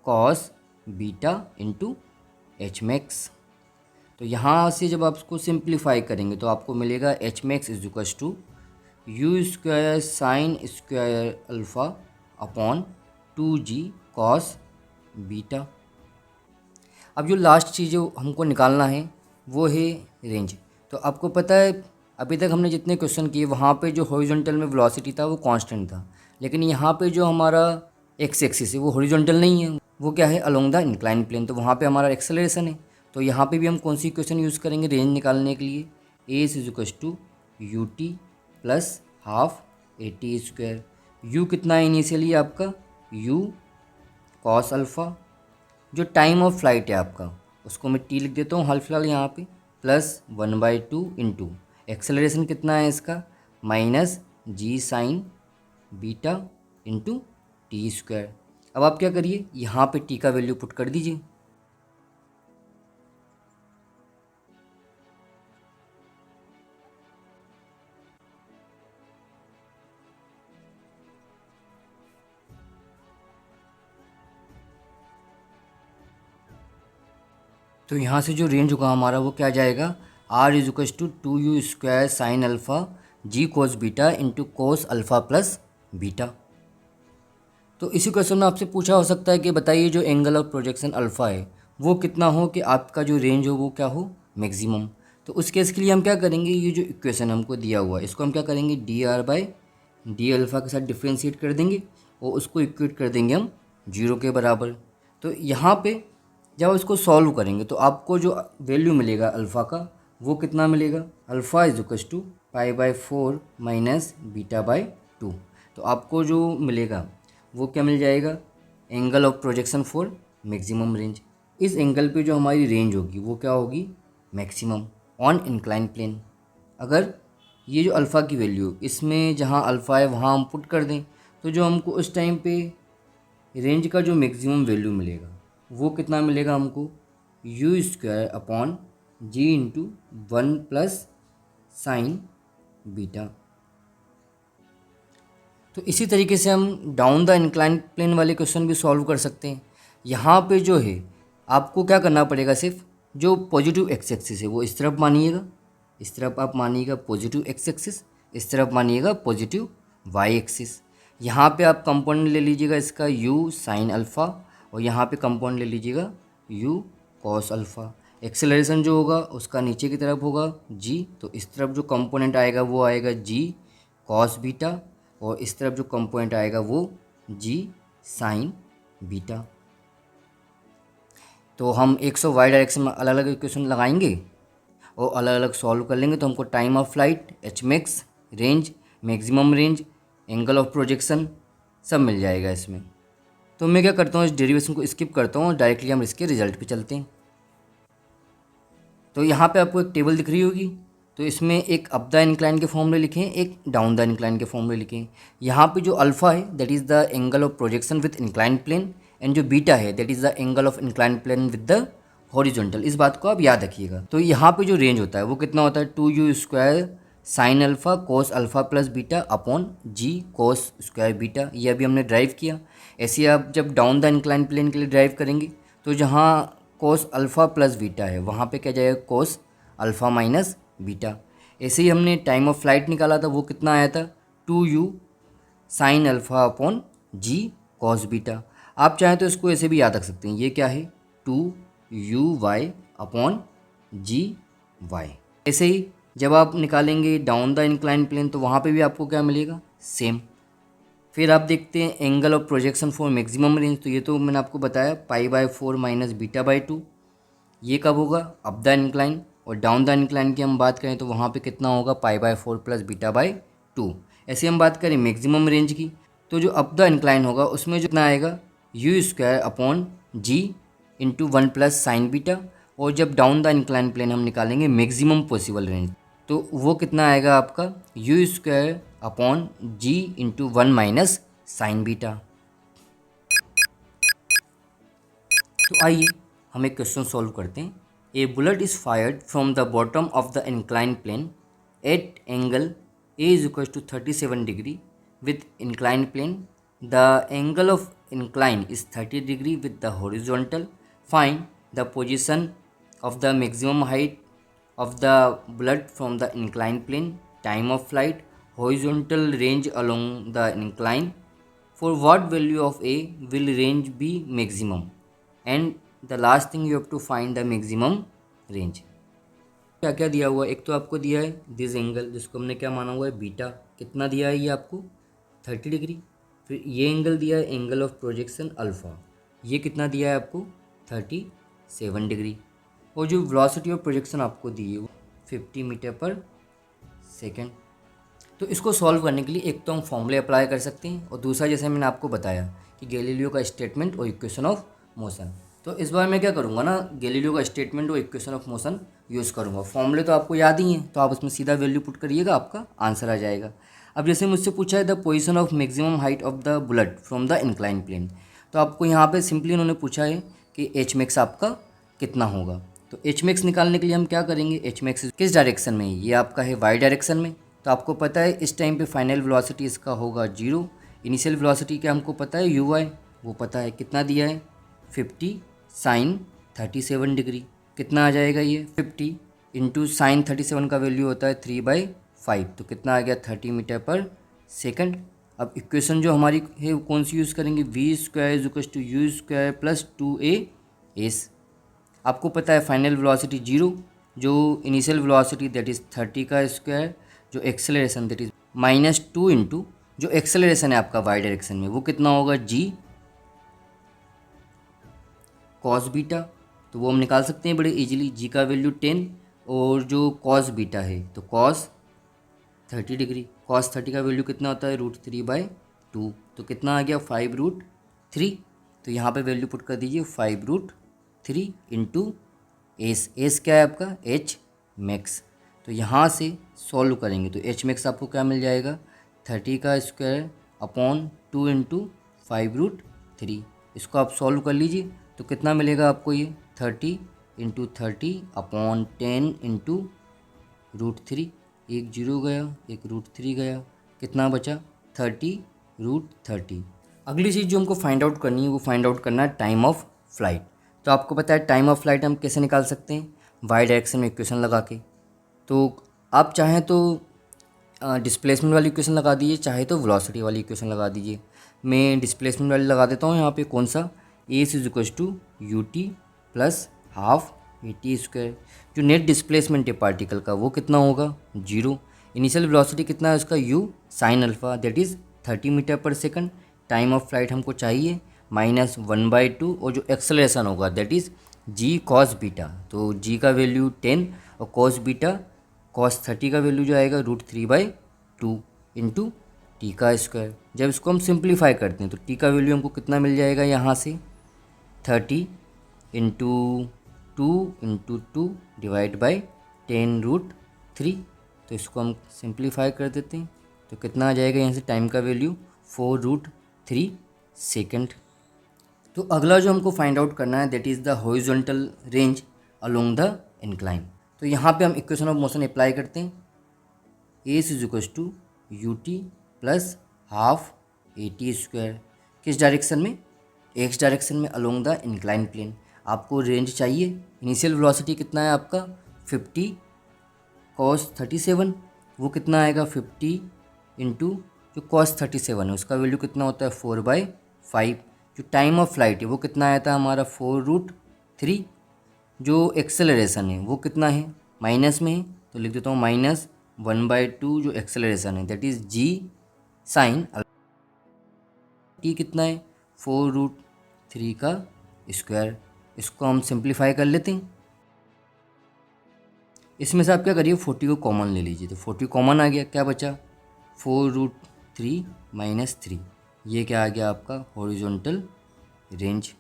cos beta into h max. तो यहाँ से जब आप इसको सिंप्लीफाई करेंगे तो आपको मिलेगा h max is equal to u square sine square alpha upon 2g cos beta. अब जो लास्ट चीज़ जो हमको निकालना है वो है रेंज। तो आपको पता है अभी तक हमने जितने क्वेश्चन किए वहाँ पे जो हॉरिजॉन्टल में वेलोसिटी था वो कांस्टेंट था, लेकिन यहाँ पे जो हमारा एक्स एक्सिस है वो हॉरिजॉन्टल नहीं है, वो क्या है, अलोंग द इंक्लाइन प्लेन। तो वहाँ पे हमारा एक्सेलरेशन है। तो यहाँ पे भी हम कौन सी इक्वेशन यूज़ करेंगे रेंज निकालने के लिए, a is equal to u t plus half a t square. U कितना है इनिशियली आपका, यू कॉस अल्फ़ा। जो टाइम ऑफ फ्लाइट है आपका उसको मैं टी लिख देता हूँ हाल फिलहाल यहाँ पे, प्लस 1/2 इंटू एक्सेलरेशन कितना है इसका, minus g sine beta into t square. अब आप क्या करिए, यहाँ पे टी का वैल्यू पुट कर दीजिए। तो यहाँ से जो रेंज होगा हमारा वो क्या जाएगा, r is equal to 2u square sine alpha g cos beta into cos alpha plus beta. तो इसी क्वेश्चन में आपसे पूछा हो सकता है कि बताइए जो एंगल ऑफ प्रोजेक्शन अल्फ़ा है वो कितना हो कि आपका जो रेंज हो वो क्या हो, मैक्सिमम। तो उस केस के लिए हम क्या करेंगे, ये जो इक्वेशन हमको दिया हुआ है इसको हम क्या करेंगे, D R by D alpha के साथ डिफ्रेंशिएट कर देंगे और उसको इक्वेट कर देंगे हम 0 के बराबर। तो यहाँ पे जब इसको सॉल्व करेंगे तो आपको जो वैल्यू मिलेगा अल्फ़ा का वो कितना मिलेगा, alpha is equal to pi by 4 minus beta by 2। तो आपको जो मिलेगा वो क्या मिल जाएगा, angle of projection for maximum range. इस एंगल पे जो हमारी रेंज होगी वो क्या होगी, मैक्सिमम ऑन इंक्लाइन प्लेन। अगर ये जो अल्फ़ा की वैल्यू इसमें जहाँ अल्फ़ा है वहाँ हम पुट कर दें तो जो हमको उस टाइम पे रेंज का जो मैक्सिमम वैल्यू मिलेगा वो कितना मिलेगा हमको, u square upon g into 1 plus sine beta. तो इसी तरीके से हम डाउन द इंक्लाइन प्लेन वाले क्वेश्चन भी सॉल्व कर सकते हैं। यहाँ पे जो है आपको क्या करना पड़ेगा, सिर्फ जो पॉजिटिव एक्स एक्सिस है वो इस तरफ मानिएगा, इस तरफ आप मानिएगा पॉजिटिव एक्स एक्सिस, इस तरफ मानिएगा पॉजिटिव वाई एक्सिस। यहाँ पे आप कंपोनेंट ले लीजिएगा इसका u साइन अल्फ़ा और यहाँ पे कंपोनेंट ले लीजिएगा u कॉस अल्फ़ा। एक्सेलरेशन जो होगा उसका नीचे की तरफ होगा g, तो इस तरफ जो कंपोनेंट आएगा वो आएगा g कॉस बीटा और इस तरफ जो कंपोनेंट आएगा वो g साइन बीटा। तो हम 100 वाई डायरेक्शन में अलग अलग इक्वेशन लगाएंगे और अलग अलग सॉल्व कर लेंगे तो हमको time of flight, H max, range, maximum range, angle of projection सब मिल जाएगा इसमें। तो मैं क्या करता हूँ, इस डेरिवेशन को स्किप करता हूँ और डायरेक्टली हम इसके रिजल्ट पे चलते हैं। तो यहाँ पे आपको एक टेबल दिख रही होगी, तो इसमें एक अप द इंक्लाइन के फॉर्मूले लिखे हैं, एक डाउन द इंक्लाइन के फॉर्मूले लिखे हैं। यहाँ पे जो अल्फ़ा है that is the angle of projection with incline plane and जो बीटा है that is the angle of incline plane with the horizontal. इस बात को आप याद रखिएगा। तो यहाँ पे जो रेंज होता है वो कितना होता है, 2u square sine alpha cos alpha plus beta upon g cos square beta. ये अभी हमने ड्राइव किया। ऐसे आप जब डाउन द इंक्लाइन प्लेन के लिए ड्राइव करेंगे तो जहाँ कोस अल्फ़ा प्लस बीटा है वहाँ पे क्या जाएगा, कोस अल्फ़ा माइनस बीटा। ऐसे ही हमने टाइम ऑफ फ्लाइट निकाला था, वो कितना आया था, 2u sine alpha upon g cos beta. आप चाहें तो इसको ऐसे भी याद रख सकते हैं, ये क्या है, 2u अपॉन जी वाई। ऐसे ही जब आप निकालेंगे डाउन द इंक्लाइन प्लेन तो वहाँ पे भी आपको क्या मिलेगा, सेम। फिर आप देखते हैं angle of projection for maximum range, तो ये तो मैंने आपको बताया पाई बाई 4 माइनस बीटा बाई 2। ये कब होगा, अप द इंक्लाइन। और डाउन द इंक्लाइन की हम बात करें तो वहाँ पे कितना होगा, पाई बाई 4 प्लस बीटा बाई 2। ऐसे हम बात करें मैक्सिमम रेंज की तो जो अप द इंक्लाइन होगा उसमें जितना आएगा u square upon g into 1 plus sine beta. और जब डाउन द इंक्लाइन प्लेन हम निकालेंगे मैक्सिमम पॉसिबल रेंज तो वो कितना आएगा आपका, u square upon g into 1 minus sine beta. तो आइए हम एक क्वेश्चन सॉल्व करते हैं। A bullet is fired from the bottom of the incline plane at angle a is equal to 37 degree with incline plane. The angle of incline is 30 degree with the horizontal. Find the position of the maximum height of the bullet from the inclined plane, time of flight, horizontal range along the incline. For what value of A will range be maximum? And the last thing you have to find the maximum range. क्या क्या दिया हुआ है, एक तो आपको दिया है दिस एंगल जिसको हमने क्या माना हुआ है, बीटा। कितना दिया है ये आपको, 30 डिग्री। फिर ये एंगल दिया है एंगल ऑफ प्रोजेक्शन अल्फ़ा, ये कितना दिया है आपको, 37 डिग्री। और जो वेलोसिटी ऑफ प्रोजेक्शन आपको दी है वो 50 मीटर पर सेकेंड। तो इसको सॉल्व करने के लिए एक तो हम फॉर्मूले अप्लाई कर सकते हैं और दूसरा जैसे मैंने आपको बताया कि गैलीलियो का स्टेटमेंट और इक्वेशन ऑफ मोशन। तो इस बार मैं क्या करूँगा ना, गैलीलियो का स्टेटमेंट और इक्वेशन ऑफ मोशन यूज़ करूँगा। फॉर्मूले तो आपको याद ही हैं तो आप उसमें सीधा वैल्यू पुट करिएगा, आपका आंसर आ जाएगा। अब जैसे मुझसे पूछा है the position of maximum height of the bullet from the incline plane, तो आपको यहाँ पे सिंपली उन्होंने पूछा है कि एच मैक्स आपका कितना होगा। तो एच मैक्स निकालने के लिए हम क्या करेंगे, एच मैक्स किस डायरेक्शन में है, ये आपका है वाई डायरेक्शन में। तो आपको पता है इस टाइम पे फाइनल वेलोसिटी इसका होगा 0। इनिशियल वेलोसिटी क्या हमको पता है, यू वाई वो पता है, कितना दिया है 50 साइन 37 डिग्री। कितना आ जाएगा ये 50 इंटू साइन 37 का वैल्यू होता है 3/4 5, तो कितना आ गया 30 मीटर पर सेकंड। अब इक्वेशन जो हमारी है वो कौन सी यूज़ करेंगे, v square is equal to u square plus 2a s. आपको पता है फाइनल वेलोसिटी 0, जो इनिशियल वेलोसिटी दैट इज़ 30 का स्क्वायर, जो एक्सेलरेशन दैट इज़ -2 इंटू जो एक्सेलरेशन है आपका वाई डायरेक्शन में वो कितना होगा जी कॉस बीटा। तो वो हम निकाल सकते हैं बड़े इजीली, जी का वैल्यू 10 और जो कॉस बीटा है तो कॉस 30 डिग्री, कॉस 30 का वैल्यू कितना होता है √3/2, तो कितना आ गया 5√3। तो यहाँ पे वैल्यू पुट कर दीजिए 5√3 इंटू एस, एस क्या है आपका एच मैक्स। तो यहाँ से सॉल्व करेंगे तो एच मैक्स आपको क्या मिल जाएगा 30 का स्क्वायर अपॉन 2 इंटू 5√3। इसको आप सॉल्व कर लीजिए तो कितना मिलेगा आपको ये 30 इंटू 30 अपॉन 10 इंटू √3, एक जीरो गया एक √3 गया, कितना बचा 30√30। अगली चीज़ जो हमको फाइंड आउट करनी है वो फाइंड आउट करना है टाइम ऑफ फ्लाइट। तो आपको पता है टाइम ऑफ फ्लाइट हम कैसे निकाल सकते हैं, वाई डायरेक्शन में इक्वेशन लगा के। तो आप चाहें तो डिस्प्लेसमेंट वाली इक्वेशन लगा दीजिए, चाहे तो वेलोसिटी वाली इक्वेशन लगा दीजिए। मैं डिस्प्लेसमेंट वाली लगा देता हूँ यहाँ पे, कौन सा a is equal to u t plus half a t square. जो नेट डिस्प्लेसमेंट है पार्टिकल का वो कितना होगा 0। इनिशियल वेलोसिटी कितना है उसका you sine alpha that is 30 metre पर सेकंड। टाइम ऑफ फ्लाइट हमको चाहिए -1/2 और जो एक्सेलरेशन होगा that is ji cos beta. तो जी का वैल्यू 10 और कॉस बीटा कॉस 30 का वैल्यू जो आएगा √3/2 इंटू टी का स्क्वायर। जब इसको हम सिंप्लीफाई करते हैं तो टी का वैल्यू हमको कितना मिल जाएगा यहाँ से 30 इंटू 2 इंटू 2 डिवाइड बाई 10√3। तो इसको हम सिंप्लीफाई कर देते हैं तो कितना आ जाएगा यहाँ से टाइम का वैल्यू 4√3 सेकेंड। तो अगला जो हमको फाइंड आउट करना है that is the horizontal range along the incline. तो यहाँ पे हम इक्वेशन ऑफ मोशन अप्लाई करते हैं, a is equal to u t plus half a t square. किस डायरेक्शन में, एक्स डायरेक्शन में अलोंग द इंक्लाइन प्लेन। आपको रेंज चाहिए, इनिशियल वेलोसिटी कितना है आपका 50 कॉस 37, वो कितना आएगा 50 इंटू जो कॉस 37 है उसका वैल्यू कितना होता है 4/5। जो टाइम ऑफ फ्लाइट है वो कितना आया था हमारा 4√3। जो एक्सेलरेशन है वो कितना है माइनस में है तो लिख देता हूँ -1/2 जो एक्सेलरेशन है that is g sine t कितना है 4√3 का स्क्वायर। इसको हम सिंप्लीफाई कर लेते हैं। इसमें से आप क्या करिए 40 को कॉमन ले लीजिए, तो 40 कॉमन आ गया, क्या बचा 4√3 - 3, ये क्या आ गया आपका हॉरिजॉन्टल रेंज।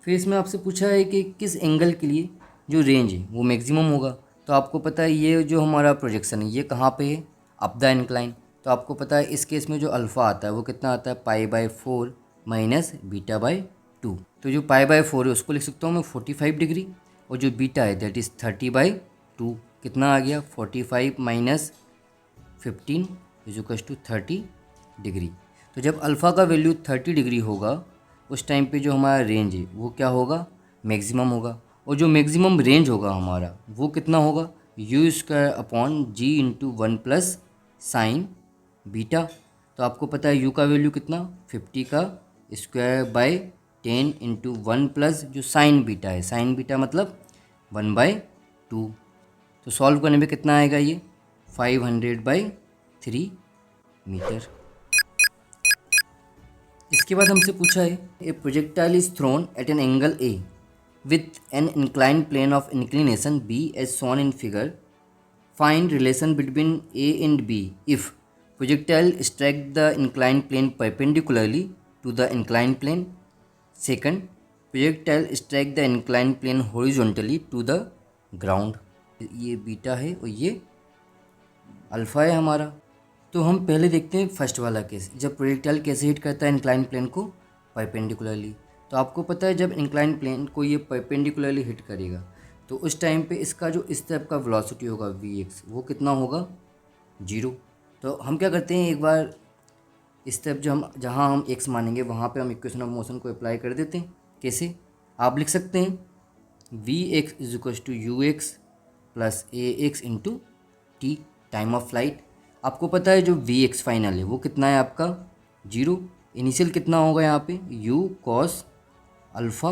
फिर इसमें आपसे पूछा है कि किस एंगल के लिए जो रेंज है वो मैक्सिमम होगा। तो आपको पता है ये जो हमारा प्रोजेक्शन है ये कहाँ पे है अप द इंक्लाइन। तो आपको पता है इस केस में जो अल्फ़ा आता है वो कितना आता है π/4 माइनस β/2। तो जो π/4 है उसको लिख सकता हूँ मैं 45 डिग्री और जो बीटा है दैट इज़ 30/2। कितना आ गया 45 minus 15 is equal to 30 degree. तो जब अल्फ़ा का वैल्यू 30 डिग्री होगा उस टाइम पे जो हमारा रेंज है वो क्या होगा मैक्सिमम होगा। और जो मैक्सिमम रेंज होगा हमारा वो कितना होगा u square upon g into 1 plus sine beta. तो आपको पता है यू का वैल्यू कितना 50 का स्क्वायर बाय 10 इंटू 1 प्लस जो साइन बीटा है, साइन बीटा मतलब 1/2। तो सॉल्व करने में कितना आएगा ये 500/3 मीटर। इसके बाद हमसे पूछा है a projectile is thrown at an angle a with an incline plane of inclination b as shown in figure. Find relation between a and b if projectile strike the incline plane perpendicularly to the incline plane. Second, projectile strike the incline plane horizontally to the ground. ये beta है और ये alpha है हमारा। तो हम पहले देखते हैं फर्स्ट वाला केस, जब प्रोजेक्टाइल कैसे हिट करता है इंक्लाइन प्लेन को परपेंडिकुलरली। तो आपको पता है जब इंक्लाइन प्लेन को ये परपेंडिकुलरली हिट करेगा तो उस टाइम पे इसका जो इस टाइप का वेलोसिटी होगा vx वो कितना होगा 0। तो हम क्या करते हैं एक बार स्टेप जो हम जहाँ हम x मानेंगे वहाँ पे हम इक्वेशन ऑफ मोशन को अप्लाई कर देते हैं। कैसे आप लिख सकते हैं vx is equal to u x plus a x into t. Time of flight. आपको पता है जो वी एक्स फाइनल है वो कितना है आपका 0। इनिशियल कितना होगा यहाँ पे u cos अल्फ़ा,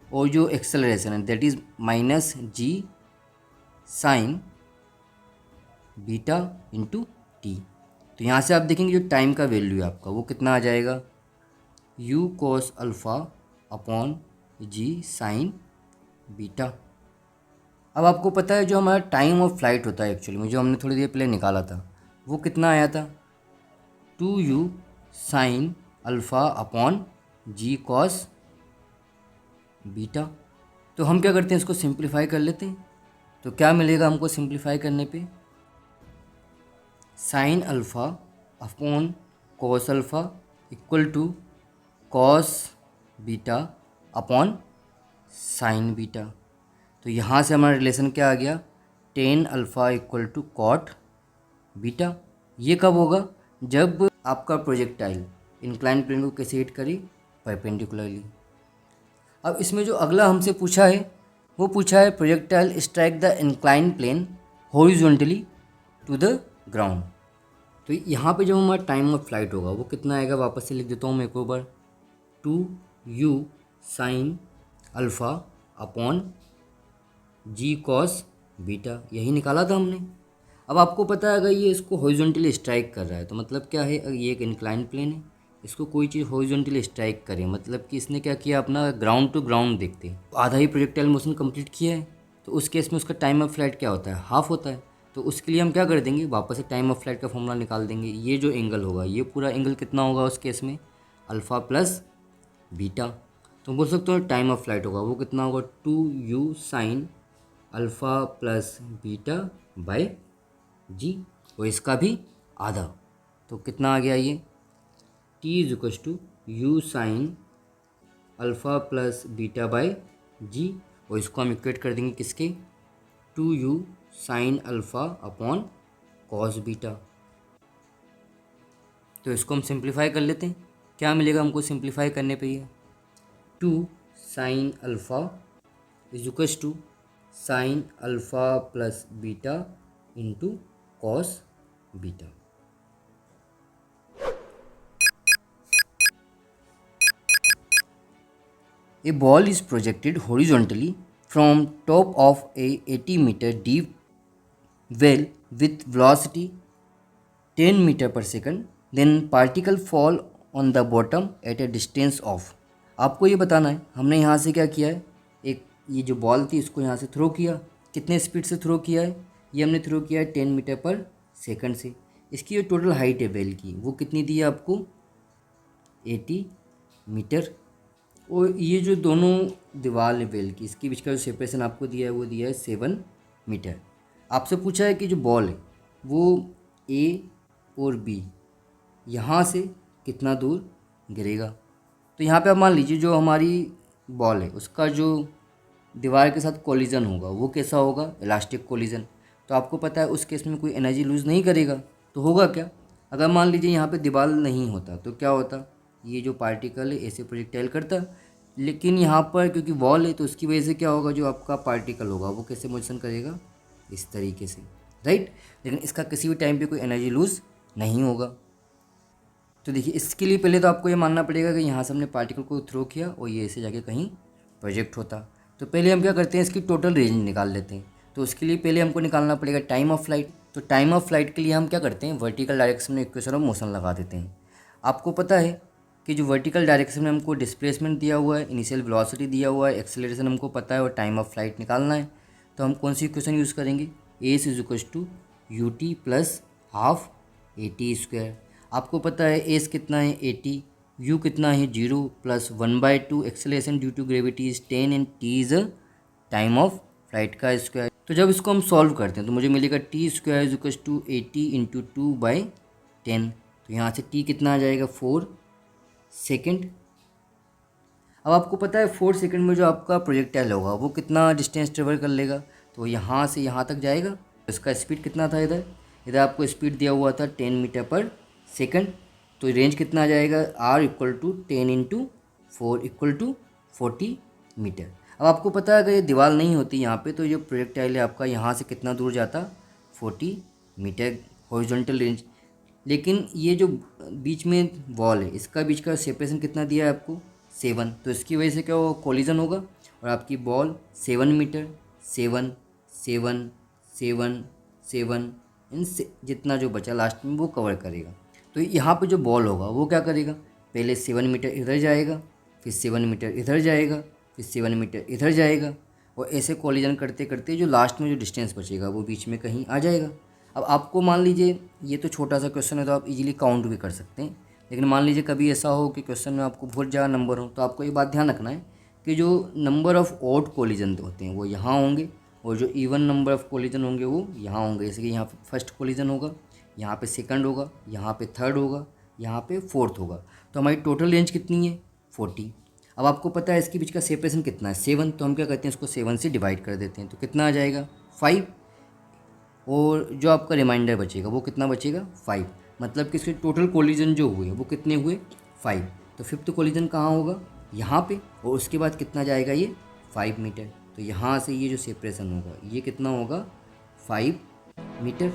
और जो एक्सेलरेशन है that is minus g sign beta into t. तो यहाँ से आप देखेंगे जो टाइम का वैल्यू है आपका वो कितना आ जाएगा u cos alpha upon g sign beta. अब आपको पता है जो हमारा टाइम ऑफ फ्लाइट होता है एक्चुअली में, जो हमने थोड़ी देर पहले निकाला था, वो कितना आया था 2u sine alpha upon g cos beta. तो हम क्या करते हैं, इसको सिंप्लीफाई कर लेते हैं। तो क्या मिलेगा हमको सिंप्लीफाई करने पे, sine alpha upon cos alpha equal to cos beta upon sine beta. तो यहाँ से हमारा रिलेशन क्या आ गया, tan alpha equal to cot beta. ये कब होगा, जब आपका प्रोजेक्टाइल इंक्लाइन प्लेन को कैसे हिट करी, परपेंडिकुलरली। अब इसमें जो अगला हमसे पूछा है वो पूछा है projectile strike the incline plane horizontally to the ground. तो यहाँ पे जो हमारा टाइम ऑफ फ्लाइट होगा वो कितना आएगा, वापस से लिख देता हूँ मैं एक और बार, 2u sine alpha upon g cos beta, यही निकाला था हमने। अब आपको पता है अगर ये इसको हॉरिजॉन्टली स्ट्राइक कर रहा है तो मतलब क्या है, ये एक इंक्लाइन प्लेन है, इसको कोई चीज़ हॉरिजॉन्टली स्ट्राइक करे मतलब कि इसने क्या किया, अपना ग्राउंड टू ग्राउंड देखते हैं तो आधा ही प्रोजेक्टाइल मोशन कंप्लीट किया है। तो उस केस में उसका टाइम ऑफ फ्लाइट क्या होता है, हाफ होता है। तो उसके लिए हम क्या कर देंगे, वापस से टाइम ऑफ फ्लाइट का फॉर्मूला निकाल देंगे। ये जो एंगल होगा ये पूरा एंगल कितना होगा उस केस में, अल्फ़ा प्लस बीटा। तो बोल सकते हो टाइम ऑफ फ्लाइट होगा वो कितना होगा, 2u sine alpha plus beta by g, और इसका भी आधा। तो कितना आ गया ये, t is equal to u sine alpha plus beta by g, और इसको हम इक्वेट कर देंगे किसके, 2u sine alpha upon cos beta. तो इसको हम सिंप्लीफाई कर लेते हैं, क्या मिलेगा हमको सिंप्लीफाई करने पे, ये 2 sine alpha is equal to sine alpha plus beta into cos beta. A ball is projected horizontally from top of a 80-meter deep well with velocity 10 meter per second. Then particle fall on the bottom at a distance of. आपको ये बताना है हमने यहाँ से क्या किया है, एक ये जो बॉल थी इसको यहाँ से थ्रो किया, कितने स्पीड से थ्रो किया है, ये हमने थ्रो किया है 10 मीटर पर सेकंड से। इसकी जो टोटल हाइट है बेल की वो कितनी दी है आपको, 80 मीटर। और ये जो दोनों दीवार है बेल की, इसके बीच का जो सेपरेशन आपको दिया है वो दिया है 7 मीटर। आपसे पूछा है कि जो बॉल है वो ए और बी यहाँ से कितना दूर गिरेगा। तो यहाँ पे आप मान लीजिए जो हमारी बॉल है उसका जो दीवार के साथ कोलिजन होगा वो कैसा होगा, इलास्टिक कोलिजन। तो आपको पता है उस केस में कोई एनर्जी लूज़ नहीं करेगा। तो होगा क्या, अगर मान लीजिए यहाँ पे दीवार नहीं होता तो क्या होता, ये जो पार्टिकल है ऐसे प्रोजेक्टाइल करता, लेकिन यहाँ पर क्योंकि वॉल है तो उसकी वजह से क्या होगा, जो आपका पार्टिकल होगा वो कैसे मोशन करेगा, इस तरीके से, राइट। लेकिन इसका किसी भी टाइम पे कोई एनर्जी लूज़ नहीं होगा। तो देखिए इसके लिए पहले तो आपको ये मानना पड़ेगा कि यहाँ से हमने पार्टिकल को थ्रो किया और ये ऐसे जाके कहीं प्रोजेक्ट होता। तो पहले हम क्या करते हैं, इसकी टोटल रेंज निकाल लेते हैं। तो उसके लिए पहले हमको निकालना पड़ेगा टाइम ऑफ फ्लाइट। तो टाइम ऑफ फ्लाइट के लिए हम क्या करते हैं, वर्टिकल डायरेक्शन में इक्वेशन ऑफ मोशन लगा देते हैं। आपको पता है कि जो वर्टिकल डायरेक्शन में हमको डिस्प्लेसमेंट दिया हुआ है, इनिशियल वेलोसिटी दिया हुआ है, एक्सेलरेशन हमको पता है और टाइम ऑफ फ्लाइट निकालना है। तो हम कौन सी इक्वेशन यूज़ करेंगे, a is equal to u t plus half a t square. आपको पता है एस कितना है 80, यू कितना है 0 plus 1/2 acceleration due to gravity is 10 and t is time of flight का स्क्वायर। तो जब इसको हम सॉल्व करते हैं तो मुझे मिलेगा t square is equal to 80 into 2/10। तो यहाँ से टी कितना आ जाएगा 4 सेकेंड। अब आपको पता है 4 सेकेंड में जो आपका प्रोजेक्टाइल होगा वो कितना डिस्टेंस ट्रेवल कर लेगा, तो यहाँ से यहाँ तक जाएगा। इसका स्पीड कितना था, इधर आपको स्पीड दिया हुआ था 10 मीटर पर सेकेंड। तो रेंज कितना आ जाएगा, r equal to 10 into 4 equal to 40 metre. अब आपको पता है अगर ये दीवार नहीं होती यहाँ पे तो ये प्रोजेक्टाइल है आपका यहाँ से कितना दूर जाता, 40 मीटर हॉरिजॉन्टल रेंज। लेकिन ये जो बीच में वॉल है इसका बीच का सेपरेशन कितना दिया है आपको 7, तो इसकी वजह से क्या होगा कोलिजन होगा और आपकी बॉल 7 मीटर 7 7 7 7 इन से जितना जो बचा लास्ट में वो कवर करेगा। तो यहाँ पे जो बॉल होगा वो क्या करेगा, पहले 7 मीटर इधर जाएगा, फिर 7 मीटर इधर जाएगा, फिर 7 मीटर इधर जाएगा और ऐसे कोलिजन करते करते जो लास्ट में जो डिस्टेंस बचेगा वो बीच में कहीं आ जाएगा। अब आपको मान लीजिए ये तो छोटा सा क्वेश्चन है तो आप इजीली काउंट भी कर सकते हैं, लेकिन मान लीजिए कभी ऐसा हो कि क्वेश्चन में आपको बहुत ज़्यादा नंबर हो तो आपको ये बात ध्यान रखना है कि जो नंबर ऑफ़ ऑड कोलिजन होते हैं वो यहाँ होंगे और जो इवन नंबर ऑफ़ कोलिजन होंगे वो यहाँ होंगे। जैसे कि यहाँ पे फर्स्ट कोलिजन होगा, यहाँ पे सेकंड होगा, यहाँ पे थर्ड होगा, यहाँ पे फोर्थ होगा। तो हमारी टोटल रेंज कितनी है 40। अब आपको पता है इसके बीच का सेपरेशन कितना है 7, तो हम क्या करते हैं इसको 7 से डिवाइड कर देते हैं तो कितना आ जाएगा 5, और जो आपका रिमाइंडर बचेगा वो कितना बचेगा 5। मतलब कि इसके टोटल कोलिजन जो हुए वो कितने हुए 5। तो फिफ्थ कोलिजन कहाँ होगा यहाँ पे, और उसके बाद कितना जाएगा ये 5 मीटर। तो यहाँ से ये जो सेपरेशन होगा ये कितना होगा 5 मीटर।